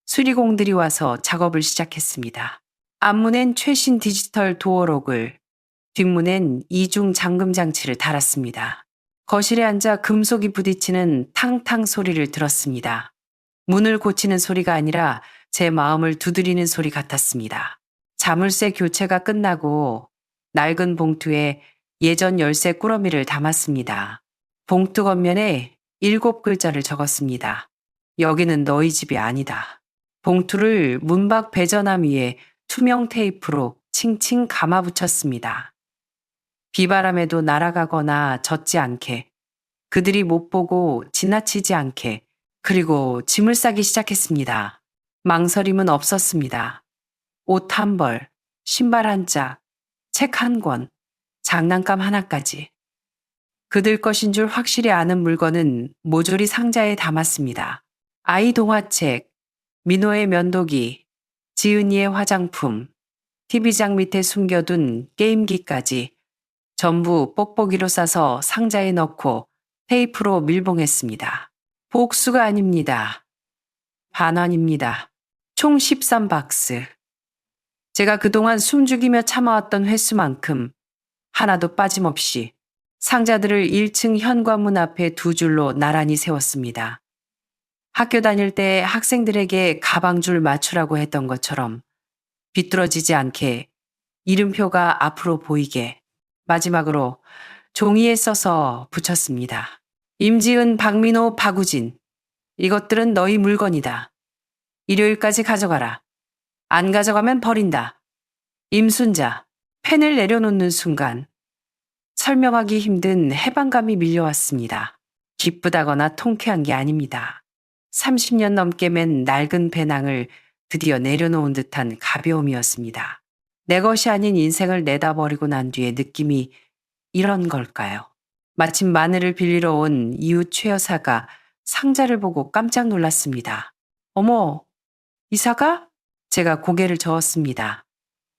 수리공들이 와서 작업을 시작했습니다. 앞문엔 최신 디지털 도어록을, 뒷문엔 이중 잠금 장치를 달았습니다. 거실에 앉아 금속이 부딪히는 탕탕 소리를 들었습니다. 문을 고치는 소리가 아니라 제 마음을 두드리는 소리 같았습니다. 자물쇠 교체가 끝나고 낡은 봉투에 예전 열쇠 꾸러미를 담았습니다. 봉투 겉면에 7글자를 적었습니다. 여기는 너희 집이 아니다. 봉투를 문밖 배전함 위에 투명 테이프로 칭칭 감아 붙였습니다. 비바람에도 날아가거나 젖지 않게, 그들이 못 보고 지나치지 않게, 그리고 짐을 싸기 시작했습니다. 망설임은 없었습니다. 옷 한 벌, 신발 한 짝, 책 한 권, 장난감 하나까지. 그들 것인 줄 확실히 아는 물건은 모조리 상자에 담았습니다. 아이 동화책, 민호의 면도기, 지은이의 화장품, TV장 밑에 숨겨둔 게임기까지 전부 뽁뽁이로 싸서 상자에 넣고 테이프로 밀봉했습니다. 복수가 아닙니다. 반환입니다. 총 13박스. 제가 그동안 숨죽이며 참아왔던 횟수만큼 하나도 빠짐없이 상자들을 1층 현관문 앞에 두 줄로 나란히 세웠습니다. 학교 다닐 때 학생들에게 가방줄 맞추라고 했던 것처럼 비뚤어지지 않게 이름표가 앞으로 보이게 마지막으로 종이에 써서 붙였습니다. 임지은, 박민호, 박우진. 이것들은 너희 물건이다. 일요일까지 가져가라. 안 가져가면 버린다. 임순자. 펜을 내려놓는 순간 설명하기 힘든 해방감이 밀려왔습니다. 기쁘다거나 통쾌한 게 아닙니다. 30년 넘게 맨 낡은 배낭을 드디어 내려놓은 듯한 가벼움이었습니다. 내 것이 아닌 인생을 내다버리고 난 뒤의 느낌이 이런 걸까요? 마침 마늘을 빌리러 온 이웃 최 여사가 상자를 보고 깜짝 놀랐습니다. 어머, 이사가? 제가 고개를 저었습니다.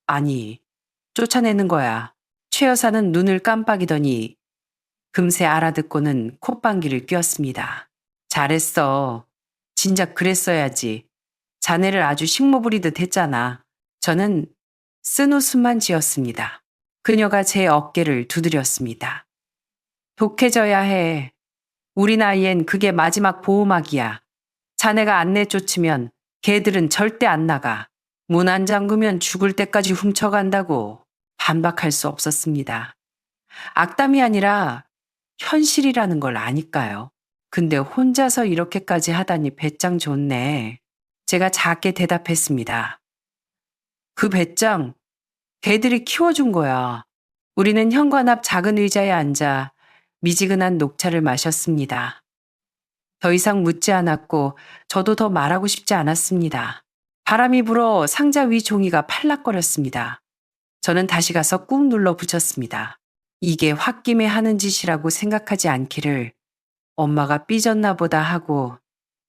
아니, 쫓아내는 거야. 최 여사는 눈을 깜빡이더니 금세 알아듣고는 콧방귀를 뀌었습니다. 잘했어. 진작 그랬어야지. 자네를 아주 식모 부리듯 했잖아. 저는 쓴 웃음만 지었습니다. 그녀가 제 어깨를 두드렸습니다. 독해져야 해. 우리 나이엔 그게 마지막 보호막이야. 자네가 안 내쫓으면 개들은 절대 안 나가. 문 안 잠그면 죽을 때까지 훔쳐간다고. 반박할 수 없었습니다. 악담이 아니라 현실이라는 걸 아니까요. 근데 혼자서 이렇게까지 하다니 배짱 좋네. 제가 작게 대답했습니다. 그 배짱, 개들이 키워준 거야. 우리는 현관 앞 작은 의자에 앉아 미지근한 녹차를 마셨습니다. 더 이상 묻지 않았고 저도 더 말하고 싶지 않았습니다. 바람이 불어 상자 위 종이가 팔락거렸습니다. 저는 다시 가서 꾹 눌러 붙였습니다. 이게 홧김에 하는 짓이라고 생각하지 않기를, 엄마가 삐졌나 보다 하고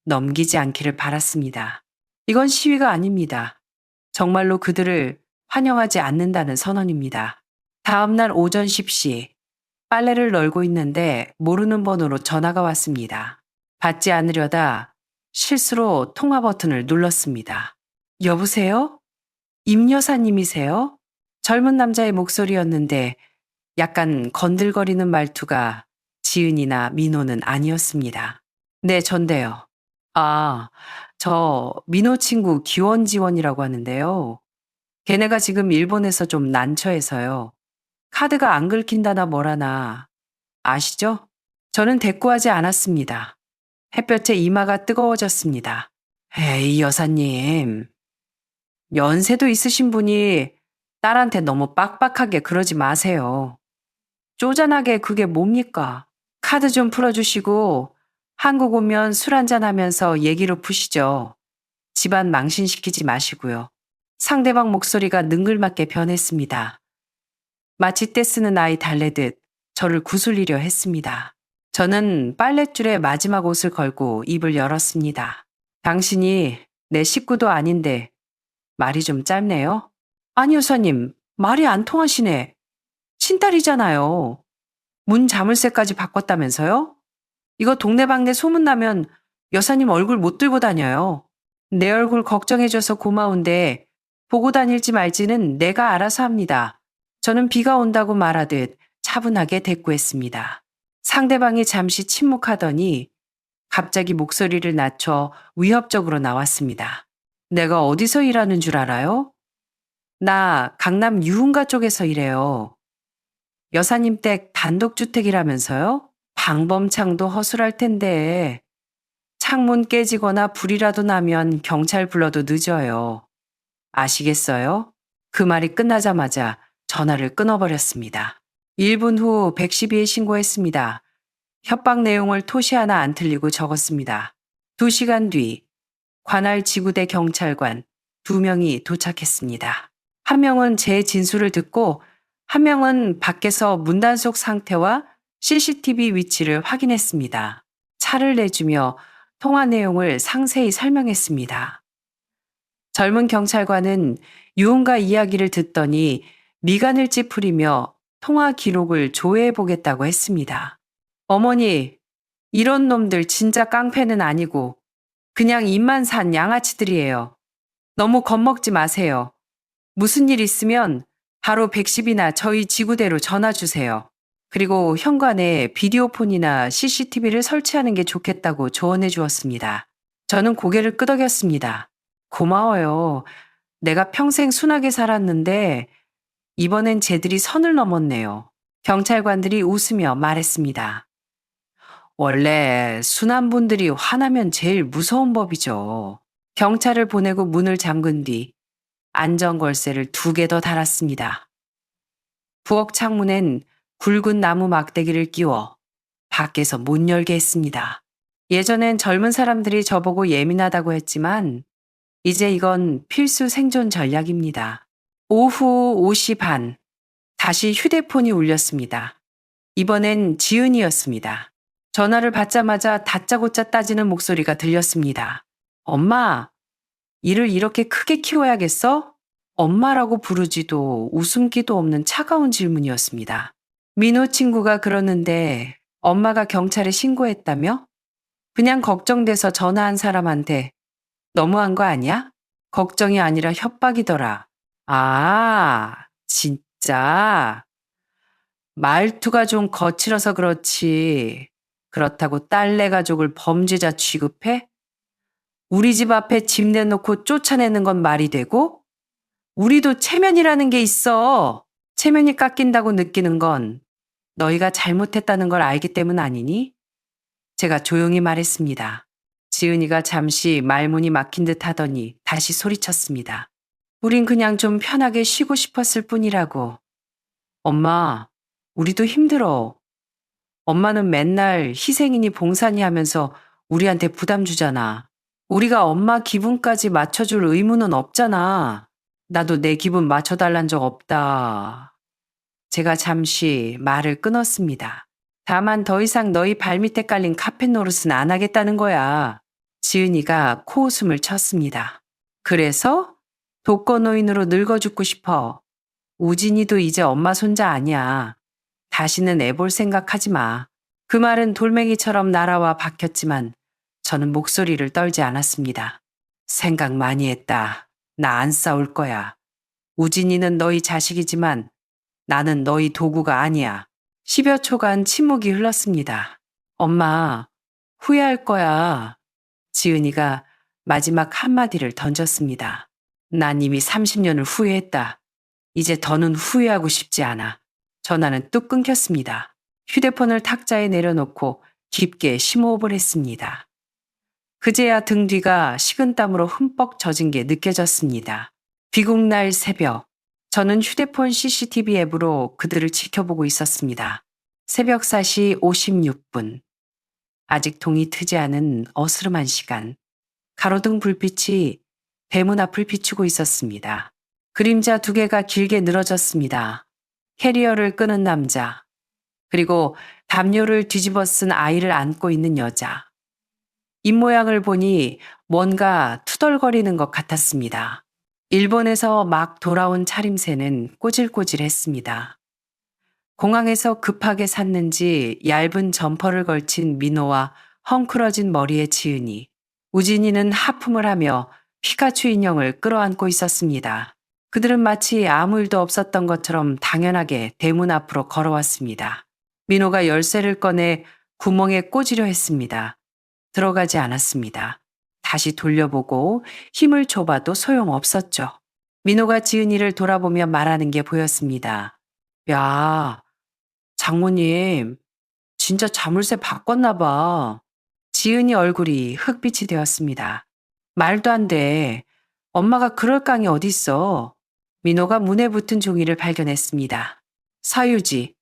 넘기지 않기를 바랐습니다. 이건 시위가 아닙니다. 정말로 그들을 환영하지 않는다는 선언입니다. 다음날 오전 10시, 빨래를 널고 있는데 모르는 번호로 전화가 왔습니다. 받지 않으려다 실수로 통화 버튼을 눌렀습니다. 여보세요? 임 여사님이세요? 젊은 남자의 목소리였는데 약간 건들거리는 말투가 지은이나 민호는 아니었습니다. 네, 전데요. 아, 저 민호 친구 기원지원이라고 하는데요. 걔네가 지금 일본에서 좀 난처해서요. 카드가 안 긁힌다나 뭐라나 아시죠? 저는 대꾸하지 않았습니다. 햇볕에 이마가 뜨거워졌습니다. 에이, 여사님. 연세도 있으신 분이 딸한테 너무 빡빡하게 그러지 마세요. 쪼잔하게 그게 뭡니까? 카드 좀 풀어주시고 한국 오면 술 한잔 하면서 얘기로 푸시죠. 집안 망신시키지 마시고요. 상대방 목소리가 능글맞게 변했습니다. 마치 떼쓰는 아이 달래듯 저를 구슬리려 했습니다. 저는 빨랫줄에 마지막 옷을 걸고 입을 열었습니다. 당신이 내 식구도 아닌데 말이 좀 짧네요. 아니 여사님, 말이 안 통하시네. 친딸이잖아요. 문 자물쇠까지 바꿨다면서요? 이거 동네방네 소문나면 여사님 얼굴 못 들고 다녀요. 내 얼굴 걱정해줘서 고마운데 보고 다닐지 말지는 내가 알아서 합니다. 저는 비가 온다고 말하듯 차분하게 대꾸했습니다. 상대방이 잠시 침묵하더니 갑자기 목소리를 낮춰 위협적으로 나왔습니다. 내가 어디서 일하는 줄 알아요? 나 강남 유흥가 쪽에서 일해요. 여사님 댁 단독주택이라면서요? 방범창도 허술할 텐데 창문 깨지거나 불이라도 나면 경찰 불러도 늦어요. 아시겠어요? 그 말이 끝나자마자 전화를 끊어버렸습니다. 1분 후 112에 신고했습니다. 협박 내용을 토시 하나 안 틀리고 적었습니다. 2시간 뒤 관할 지구대 경찰관 2명이 도착했습니다. 한 명은 제 진술을 듣고 한 명은 밖에서 문단속 상태와 CCTV 위치를 확인했습니다. 차를 내주며 통화 내용을 상세히 설명했습니다. 젊은 경찰관은 유흥가 이야기를 듣더니 미간을 찌푸리며 통화 기록을 조회해 보겠다고 했습니다. 어머니, 이런 놈들 진짜 깡패는 아니고 그냥 입만 산 양아치들이에요. 너무 겁먹지 마세요. 무슨 일 있으면 바로 110이나 저희 지구대로 전화 주세요. 그리고 현관에 비디오폰이나 CCTV를 설치하는 게 좋겠다고 조언해 주었습니다. 저는 고개를 끄덕였습니다. 고마워요. 내가 평생 순하게 살았는데 이번엔 쟤들이 선을 넘었네요. 경찰관들이 웃으며 말했습니다. 원래 순한 분들이 화나면 제일 무서운 법이죠. 경찰을 보내고 문을 잠근 뒤 안전걸쇠를 2개 더 달았습니다. 부엌 창문엔 굵은 나무 막대기를 끼워 밖에서 못 열게 했습니다. 예전엔 젊은 사람들이 저보고 예민하다고 했지만 이제 이건 필수 생존 전략입니다. 오후 5시 반, 다시 휴대폰이 울렸습니다. 이번엔 지은이었습니다. 전화를 받자마자 다짜고짜 따지는 목소리가 들렸습니다. 엄마, 일을 이렇게 크게 키워야겠어? 엄마라고 부르지도 웃음기도 없는 차가운 질문이었습니다. 민호 친구가 그러는데 엄마가 경찰에 신고했다며? 그냥 걱정돼서 전화한 사람한테 너무한 거 아니야? 걱정이 아니라 협박이더라. 아, 진짜. 말투가 좀 거칠어서 그렇지. 그렇다고 딸내 가족을 범죄자 취급해? 우리 집 앞에 집 내놓고 쫓아내는 건 말이 되고? 우리도 체면이라는 게 있어. 체면이 깎인다고 느끼는 건 너희가 잘못했다는 걸 알기 때문 아니니? 제가 조용히 말했습니다. 지은이가 잠시 말문이 막힌 듯 하더니 다시 소리쳤습니다. 우린 그냥 좀 편하게 쉬고 싶었을 뿐이라고. 엄마, 우리도 힘들어. 엄마는 맨날 희생이니 봉사니 하면서 우리한테 부담 주잖아. 우리가 엄마 기분까지 맞춰줄 의무는 없잖아. 나도 내 기분 맞춰달란 적 없다. 제가 잠시 말을 끊었습니다. 다만 더 이상 너희 발밑에 깔린 카펫 노릇은 안 하겠다는 거야. 지은이가 코웃음을 쳤습니다. 그래서? 독거노인으로 늙어 죽고 싶어. 우진이도 이제 엄마 손자 아니야. 다시는 애 볼 생각하지 마. 그 말은 돌멩이처럼 날아와 박혔지만 저는 목소리를 떨지 않았습니다. 생각 많이 했다. 나 안 싸울 거야. 우진이는 너희 자식이지만 나는 너희 도구가 아니야. 10여 초간 침묵이 흘렀습니다. 엄마, 후회할 거야. 지은이가 마지막 한마디를 던졌습니다. 난 이미 30년을 후회했다. 이제 더는 후회하고 싶지 않아. 전화는 뚝 끊겼습니다. 휴대폰을 탁자에 내려놓고 깊게 심호흡을 했습니다. 그제야 등 뒤가 식은땀으로 흠뻑 젖은 게 느껴졌습니다. 비국날 새벽, 저는 휴대폰 CCTV 앱으로 그들을 지켜보고 있었습니다. 새벽 4시 56분. 아직 동이 트지 않은 어스름한 시간. 가로등 불빛이 대문 앞을 비추고 있었습니다. 그림자 2개가 길게 늘어졌습니다. 캐리어를 끄는 남자, 그리고 담요를 뒤집어 쓴 아이를 안고 있는 여자. 입모양을 보니 뭔가 투덜거리는 것 같았습니다. 일본에서 막 돌아온 차림새는 꼬질꼬질했습니다. 공항에서 급하게 샀는지 얇은 점퍼를 걸친 민호와 헝클어진 머리의 지은이, 우진이는 하품을 하며 피카츄 인형을 끌어안고 있었습니다. 그들은 마치 아무 일도 없었던 것처럼 당연하게 대문 앞으로 걸어왔습니다. 민호가 열쇠를 꺼내 구멍에 꽂으려 했습니다. 들어가지 않았습니다. 다시 돌려보고 힘을 줘봐도 소용없었죠. 민호가 지은이를 돌아보며 말하는 게 보였습니다. 야, 장모님, 진짜 자물쇠 바꿨나 봐. 지은이 얼굴이 흑빛이 되었습니다. 말도 안 돼. 엄마가 그럴 깡이 어딨어. 민호가 문에 붙은 종이를 발견했습니다. 사유지,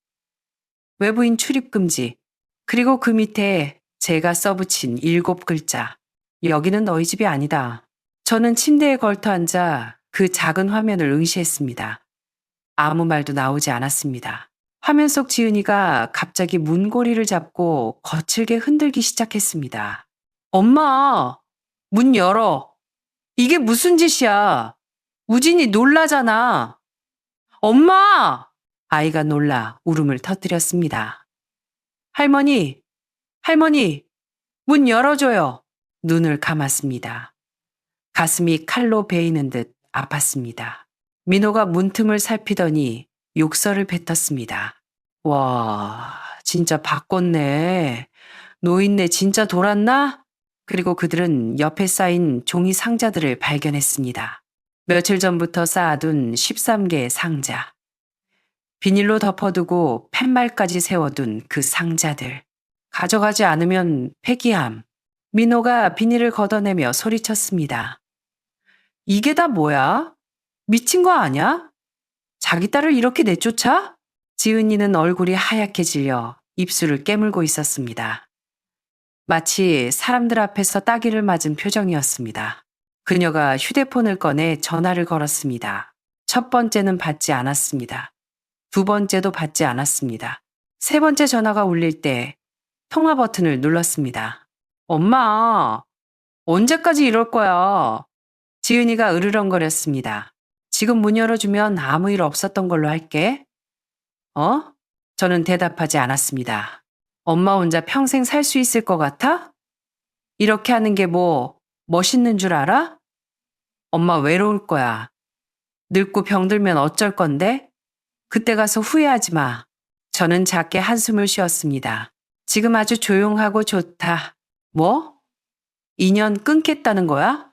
외부인 출입 금지, 그리고 그 밑에 제가 써붙인 7글자. 여기는 너희 집이 아니다. 저는 침대에 걸터 앉아 그 작은 화면을 응시했습니다. 아무 말도 나오지 않았습니다. 화면 속 지은이가 갑자기 문고리를 잡고 거칠게 흔들기 시작했습니다. 엄마, 문 열어. 이게 무슨 짓이야? 우진이 놀라잖아. 엄마! 아이가 놀라 울음을 터뜨렸습니다. 할머니, 할머니, 문 열어줘요. 눈을 감았습니다. 가슴이 칼로 베이는 듯 아팠습니다. 민호가 문틈을 살피더니 욕설을 뱉었습니다. 와, 진짜 바꿨네. 노인네 진짜 돌았나? 그리고 그들은 옆에 쌓인 종이 상자들을 발견했습니다. 며칠 전부터 쌓아둔 13개의 상자. 비닐로 덮어두고 팻말까지 세워둔 그 상자들. 가져가지 않으면 폐기함. 민호가 비닐을 걷어내며 소리쳤습니다. 이게 다 뭐야? 미친 거 아냐? 자기 딸을 이렇게 내쫓아? 지은이는 얼굴이 하얗게 질려 입술을 깨물고 있었습니다. 마치 사람들 앞에서 따귀를 맞은 표정이었습니다. 그녀가 휴대폰을 꺼내 전화를 걸었습니다. 첫 번째는 받지 않았습니다. 두 번째도 받지 않았습니다. 세 번째 전화가 울릴 때 통화 버튼을 눌렀습니다. 엄마, 언제까지 이럴 거야? 지은이가 으르렁거렸습니다. 지금 문 열어주면 아무 일 없었던 걸로 할게. 저는 대답하지 않았습니다. 엄마 혼자 평생 살 수 있을 것 같아? 이렇게 하는 게 뭐 멋있는 줄 알아? 엄마 외로울 거야. 늙고 병들면 어쩔 건데? 그때 가서 후회하지 마. 저는 작게 한숨을 쉬었습니다. 지금 아주 조용하고 좋다. 뭐? 인연 끊겠다는 거야?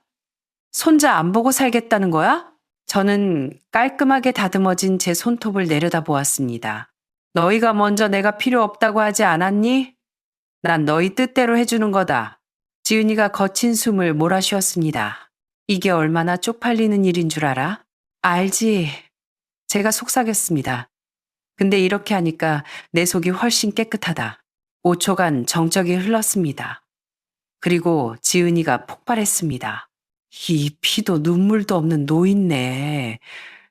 손자 안 보고 살겠다는 거야? 저는 깔끔하게 다듬어진 제 손톱을 내려다보았습니다. 너희가 먼저 내가 필요 없다고 하지 않았니? 난 너희 뜻대로 해주는 거다. 지은이가 거친 숨을 몰아쉬었습니다. 이게 얼마나 쪽팔리는 일인 줄 알아? 알지. 제가 속삭였습니다. 근데 이렇게 하니까 내 속이 훨씬 깨끗하다. 5초간 정적이 흘렀습니다. 그리고 지은이가 폭발했습니다. 이 피도 눈물도 없는 노인네.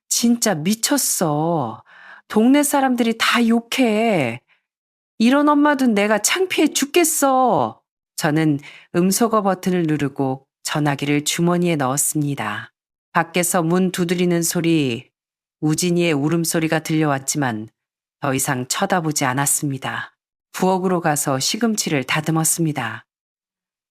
진짜 미쳤어. 동네 사람들이 다 욕해. 이런 엄마도 내가 창피해 죽겠어. 저는 음소거 버튼을 누르고 전화기를 주머니에 넣었습니다. 밖에서 문 두드리는 소리, 우진이의 울음소리가 들려왔지만 더 이상 쳐다보지 않았습니다. 부엌으로 가서 시금치를 다듬었습니다.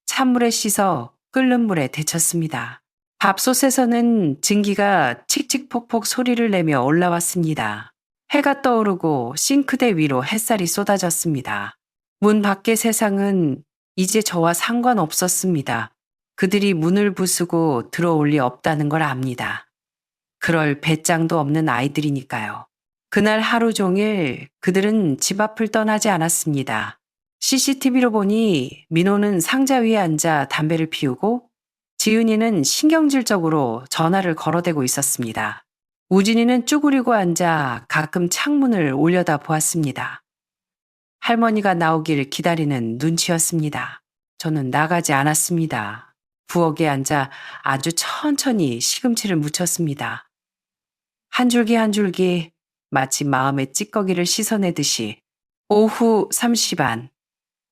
찬물에 씻어 끓는 물에 데쳤습니다. 밥솥에서는 증기가 칙칙폭폭 소리를 내며 올라왔습니다. 해가 떠오르고 싱크대 위로 햇살이 쏟아졌습니다. 문 밖의 세상은 이제 저와 상관없었습니다. 그들이 문을 부수고 들어올 리 없다는 걸 압니다. 그럴 배짱도 없는 아이들이니까요. 그날 하루 종일 그들은 집 앞을 떠나지 않았습니다. CCTV로 보니 민호는 상자 위에 앉아 담배를 피우고 지은이는 신경질적으로 전화를 걸어대고 있었습니다. 우진이는 쭈그리고 앉아 가끔 창문을 올려다 보았습니다. 할머니가 나오길 기다리는 눈치였습니다. 저는 나가지 않았습니다. 부엌에 앉아 아주 천천히 시금치를 무쳤습니다. 한 줄기 한 줄기 마치 마음의 찌꺼기를 씻어내듯이 오후 3시 반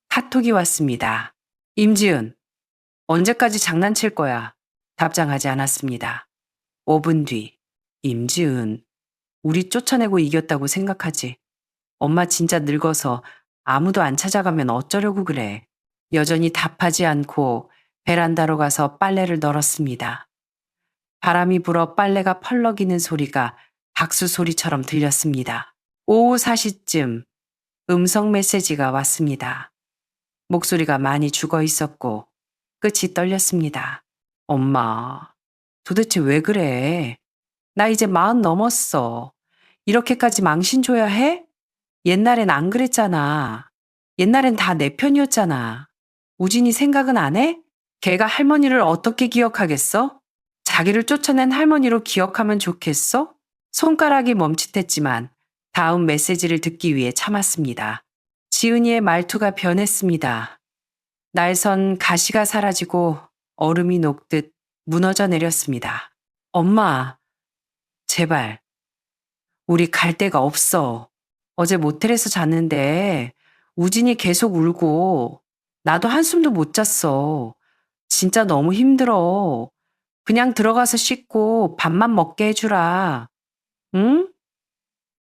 카톡이 왔습니다. 임지은, 언제까지 장난칠 거야? 답장하지 않았습니다. 5분 뒤, 임지은, 우리 쫓아내고 이겼다고 생각하지. 엄마 진짜 늙어서 아무도 안 찾아가면 어쩌려고 그래. 여전히 답하지 않고 베란다로 가서 빨래를 널었습니다. 바람이 불어 빨래가 펄럭이는 소리가 박수 소리처럼 들렸습니다. 오후 4시쯤 음성 메시지가 왔습니다. 목소리가 많이 죽어 있었고 끝이 떨렸습니다. 엄마, 도대체 왜 그래? 나 이제 40 넘었어. 이렇게까지 망신 줘야 해? 옛날엔 안 그랬잖아. 옛날엔 다 내 편이었잖아. 우진이 생각은 안 해? 걔가 할머니를 어떻게 기억하겠어? 자기를 쫓아낸 할머니로 기억하면 좋겠어? 손가락이 멈칫했지만 다음 메시지를 듣기 위해 참았습니다. 지은이의 말투가 변했습니다. 날선 가시가 사라지고 얼음이 녹듯 무너져 내렸습니다. 엄마, 제발, 우리 갈 데가 없어. 어제 모텔에서 잤는데 우진이 계속 울고 나도 한숨도 못 잤어. 진짜 너무 힘들어. 그냥 들어가서 씻고 밥만 먹게 해주라. 응?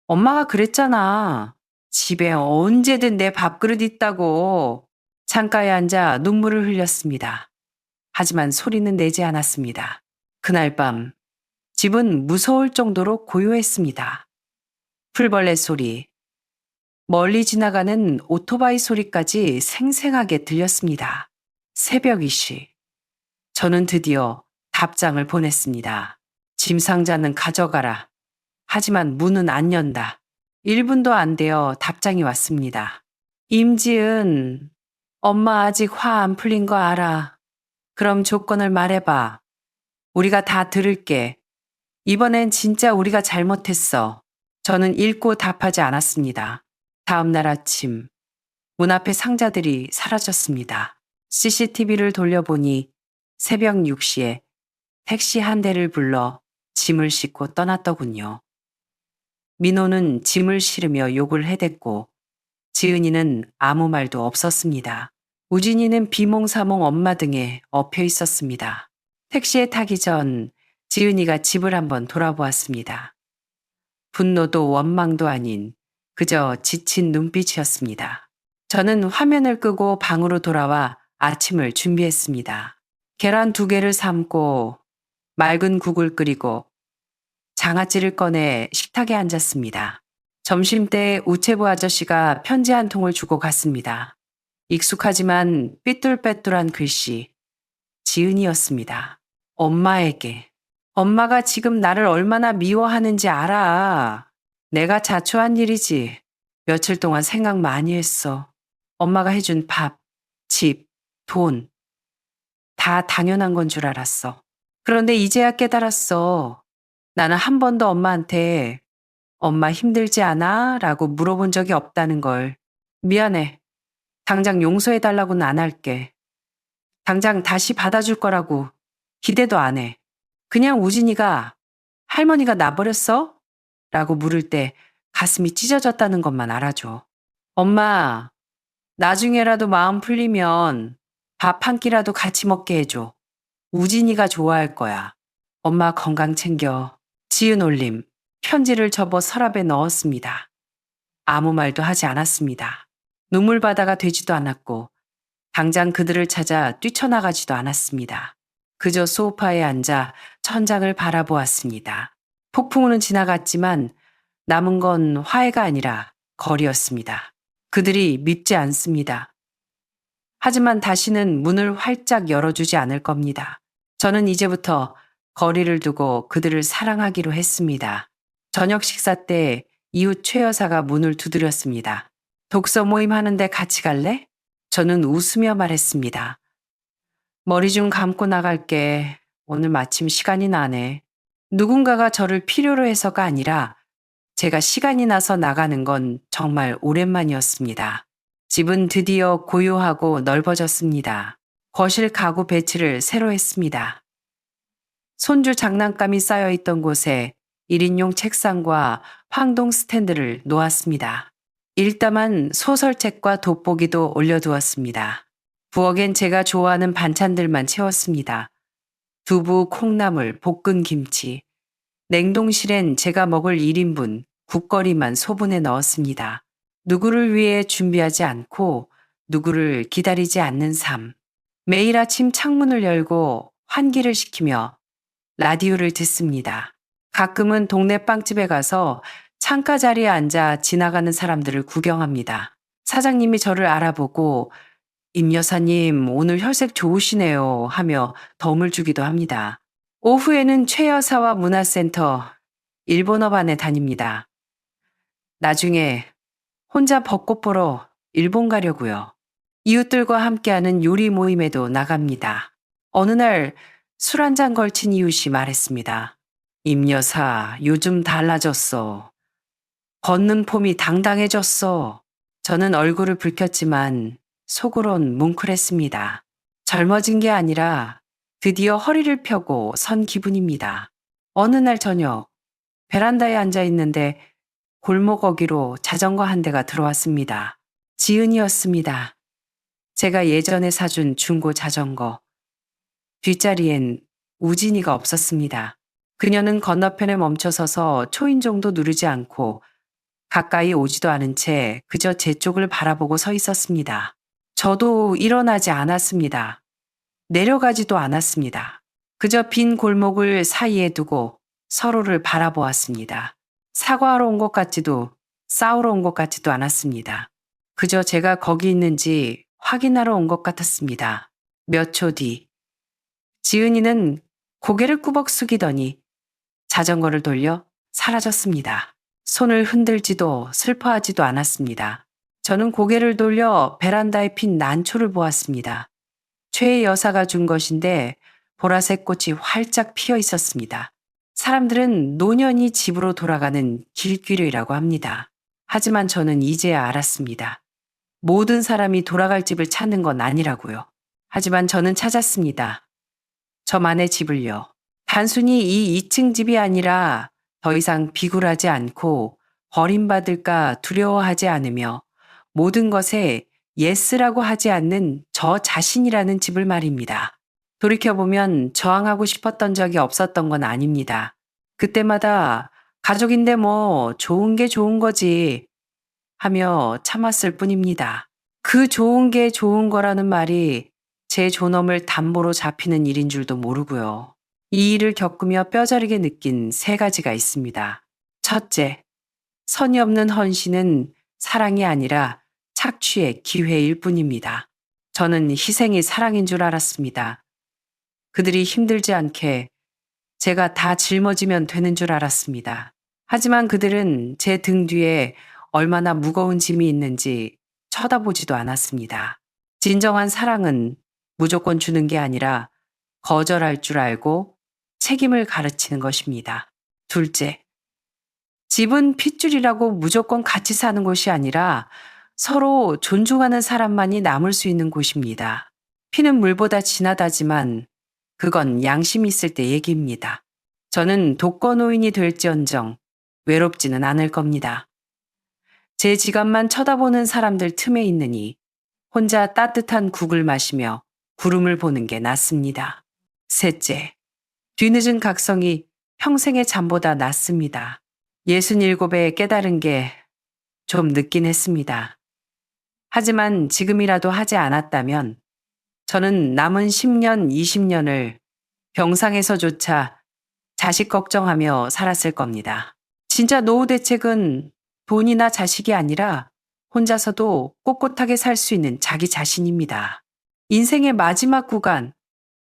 엄마가 그랬잖아. 집에 언제든 내 밥그릇 있다고. 창가에 앉아 눈물을 흘렸습니다. 하지만 소리는 내지 않았습니다. 그날 밤 집은 무서울 정도로 고요했습니다. 풀벌레 소리, 멀리 지나가는 오토바이 소리까지 생생하게 들렸습니다. 새벽 2시. 저는 드디어 답장을 보냈습니다. 짐 상자는 가져가라. 하지만 문은 안 연다. 1분도 안 되어 답장이 왔습니다. 임지은, 엄마 아직 화 안 풀린 거 알아. 그럼 조건을 말해봐. 우리가 다 들을게. 이번엔 진짜 우리가 잘못했어. 저는 읽고 답하지 않았습니다. 다음 날 아침, 문 앞에 상자들이 사라졌습니다. CCTV를 돌려보니 새벽 6시에 택시 한 대를 불러 짐을 싣고 떠났더군요. 민호는 짐을 실으며 욕을 해댔고 지은이는 아무 말도 없었습니다. 우진이는 비몽사몽 엄마 등에 엎여 있었습니다. 택시에 타기 전 지은이가 집을 한번 돌아보았습니다. 분노도 원망도 아닌 그저 지친 눈빛이었습니다. 저는 화면을 끄고 방으로 돌아와 아침을 준비했습니다. 계란 2개를 삶고 맑은 국을 끓이고 장아찌를 꺼내 식탁에 앉았습니다. 점심때 우체부 아저씨가 편지 한 통을 주고 갔습니다. 익숙하지만 삐뚤빼뚤한 글씨, 지은이었습니다. 엄마에게. 엄마가 지금 나를 얼마나 미워하는지 알아. 내가 자초한 일이지. 며칠 동안 생각 많이 했어. 엄마가 해준 밥, 집, 돈. 다 당연한 건 줄 알았어. 그런데 이제야 깨달았어. 나는 한 번도 엄마한테 엄마 힘들지 않아? 라고 물어본 적이 없다는 걸. 미안해. 당장 용서해달라고는 안 할게. 당장 다시 받아줄 거라고 기대도 안 해. 그냥 우진이가 할머니가 나버렸어? 라고 물을 때 가슴이 찢어졌다는 것만 알아줘. 엄마, 나중에라도 마음 풀리면 밥 한 끼라도 같이 먹게 해줘. 우진이가 좋아할 거야. 엄마 건강 챙겨. 지은 올림. 편지를 접어 서랍에 넣었습니다. 아무 말도 하지 않았습니다. 눈물바다가 되지도 않았고 당장 그들을 찾아 뛰쳐나가지도 않았습니다. 그저 소파에 앉아 천장을 바라보았습니다. 폭풍우는 지나갔지만 남은 건 화해가 아니라 거리였습니다. 그들이 밉지 않습니다. 하지만 다시는 문을 활짝 열어주지 않을 겁니다. 저는 이제부터 거리를 두고 그들을 사랑하기로 했습니다. 저녁 식사 때 이웃 최 여사가 문을 두드렸습니다. 독서 모임 하는데 같이 갈래? 저는 웃으며 말했습니다. 머리 좀 감고 나갈게. 오늘 마침 시간이 나네. 누군가가 저를 필요로 해서가 아니라 제가 시간이 나서 나가는 건 정말 오랜만이었습니다. 집은 드디어 고요하고 넓어졌습니다. 거실 가구 배치를 새로 했습니다. 손주 장난감이 쌓여있던 곳에 1인용 책상과 황동 스탠드를 놓았습니다. 일담한 소설책과 돋보기도 올려두었습니다. 부엌엔 제가 좋아하는 반찬들만 채웠습니다. 두부, 콩나물, 볶은 김치. 냉동실엔 제가 먹을 1인분, 국거리만 소분해 넣었습니다. 누구를 위해 준비하지 않고 누구를 기다리지 않는 삶. 매일 아침 창문을 열고 환기를 시키며 라디오를 듣습니다. 가끔은 동네 빵집에 가서 창가 자리에 앉아 지나가는 사람들을 구경합니다. 사장님이 저를 알아보고 임 여사님 오늘 혈색 좋으시네요 하며 덤을 주기도 합니다. 오후에는 최 여사와 문화센터 일본어반에 다닙니다. 나중에 혼자 벚꽃 보러 일본 가려고요. 이웃들과 함께하는 요리 모임에도 나갑니다. 어느 날 술 한 잔 걸친 이웃이 말했습니다. 임 여사 요즘 달라졌어. 걷는 폼이 당당해졌어. 저는 얼굴을 붉혔지만 속으론 뭉클했습니다. 젊어진 게 아니라 드디어 허리를 펴고 선 기분입니다. 어느 날 저녁 베란다에 앉아 있는데 골목 어귀로 자전거 한 대가 들어왔습니다. 지은이었습니다. 제가 예전에 사준 중고 자전거. 뒷자리엔 우진이가 없었습니다. 그녀는 건너편에 멈춰서서 초인종도 누르지 않고 가까이 오지도 않은 채 그저 제 쪽을 바라보고 서 있었습니다. 저도 일어나지 않았습니다. 내려가지도 않았습니다. 그저 빈 골목을 사이에 두고 서로를 바라보았습니다. 사과하러 온 것 같지도 싸우러 온 것 같지도 않았습니다. 그저 제가 거기 있는지 확인하러 온 것 같았습니다. 몇 초 뒤 지은이는 고개를 꾸벅 숙이더니 자전거를 돌려 사라졌습니다. 손을 흔들지도 슬퍼하지도 않았습니다. 저는 고개를 돌려 베란다에 핀 난초를 보았습니다. 최 여사가 준 것인데 보라색 꽃이 활짝 피어 있었습니다. 사람들은 노년이 집으로 돌아가는 길귀이라고 합니다. 하지만 저는 이제야 알았습니다. 모든 사람이 돌아갈 집을 찾는 건 아니라고요. 하지만 저는 찾았습니다. 저만의 집을요. 단순히 이 2층 집이 아니라 더 이상 비굴하지 않고 버림받을까 두려워하지 않으며 모든 것에 예스라고 하지 않는 저 자신이라는 집을 말입니다. 돌이켜보면 저항하고 싶었던 적이 없었던 건 아닙니다. 그때마다 가족인데 뭐 좋은 게 좋은 거지 하며 참았을 뿐입니다. 그 좋은 게 좋은 거라는 말이 제 존엄을 담보로 잡히는 일인 줄도 모르고요. 이 일을 겪으며 뼈저리게 느낀 3가지가 있습니다. 첫째, 선이 없는 헌신은 사랑이 아니라 착취의 기회일 뿐입니다. 저는 희생이 사랑인 줄 알았습니다. 그들이 힘들지 않게 제가 다 짊어지면 되는 줄 알았습니다. 하지만 그들은 제 등 뒤에 얼마나 무거운 짐이 있는지 쳐다보지도 않았습니다. 진정한 사랑은 무조건 주는 게 아니라 거절할 줄 알고 책임을 가르치는 것입니다. 둘째, 집은 핏줄이라고 무조건 같이 사는 곳이 아니라 서로 존중하는 사람만이 남을 수 있는 곳입니다. 피는 물보다 진하다지만 그건 양심이 있을 때 얘기입니다. 저는 독거노인이 될지언정 외롭지는 않을 겁니다. 제 지갑만 쳐다보는 사람들 틈에 있느니 혼자 따뜻한 국을 마시며 구름을 보는 게 낫습니다. 셋째, 뒤늦은 각성이 평생의 잠보다 낫습니다. 67에 깨달은 게 좀 늦긴 했습니다. 하지만 지금이라도 하지 않았다면 저는 남은 10년, 20년을 병상에서조차 자식 걱정하며 살았을 겁니다. 진짜 노후 대책은 돈이나 자식이 아니라 혼자서도 꼿꼿하게 살 수 있는 자기 자신입니다. 인생의 마지막 구간,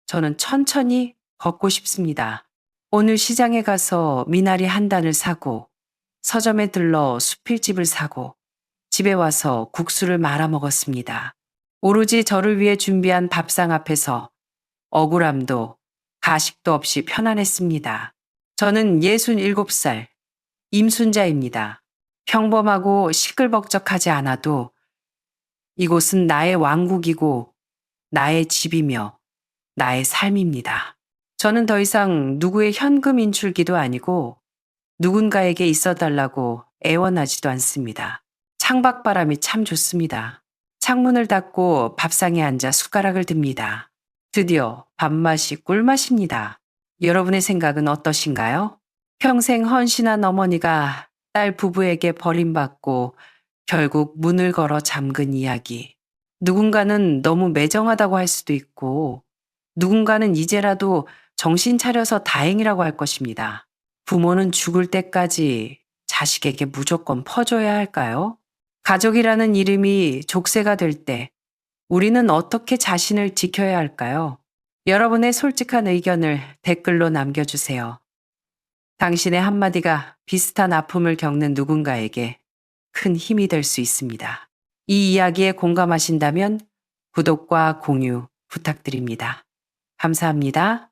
저는 천천히 걷고 싶습니다. 오늘 시장에 가서 미나리 한 단을 사고 서점에 들러 수필집을 사고 집에 와서 국수를 말아 먹었습니다. 오로지 저를 위해 준비한 밥상 앞에서 억울함도 가식도 없이 편안했습니다. 저는 67살 임순자입니다. 평범하고 시끌벅적하지 않아도 이곳은 나의 왕국이고 나의 집이며 나의 삶입니다. 저는 더 이상 누구의 현금 인출기도 아니고 누군가에게 있어달라고 애원하지도 않습니다. 창밖바람이 참 좋습니다. 창문을 닫고 밥상에 앉아 숟가락을 듭니다. 드디어 밥맛이 꿀맛입니다. 여러분의 생각은 어떠신가요? 평생 헌신한 어머니가 딸 부부에게 버림받고 결국 문을 걸어 잠근 이야기. 누군가는 너무 매정하다고 할 수도 있고 누군가는 이제라도 정신 차려서 다행이라고 할 것입니다. 부모는 죽을 때까지 자식에게 무조건 퍼줘야 할까요? 가족이라는 이름이 족쇄가 될 때 우리는 어떻게 자신을 지켜야 할까요? 여러분의 솔직한 의견을 댓글로 남겨주세요. 당신의 한마디가 비슷한 아픔을 겪는 누군가에게 큰 힘이 될 수 있습니다. 이 이야기에 공감하신다면 구독과 공유 부탁드립니다. 감사합니다.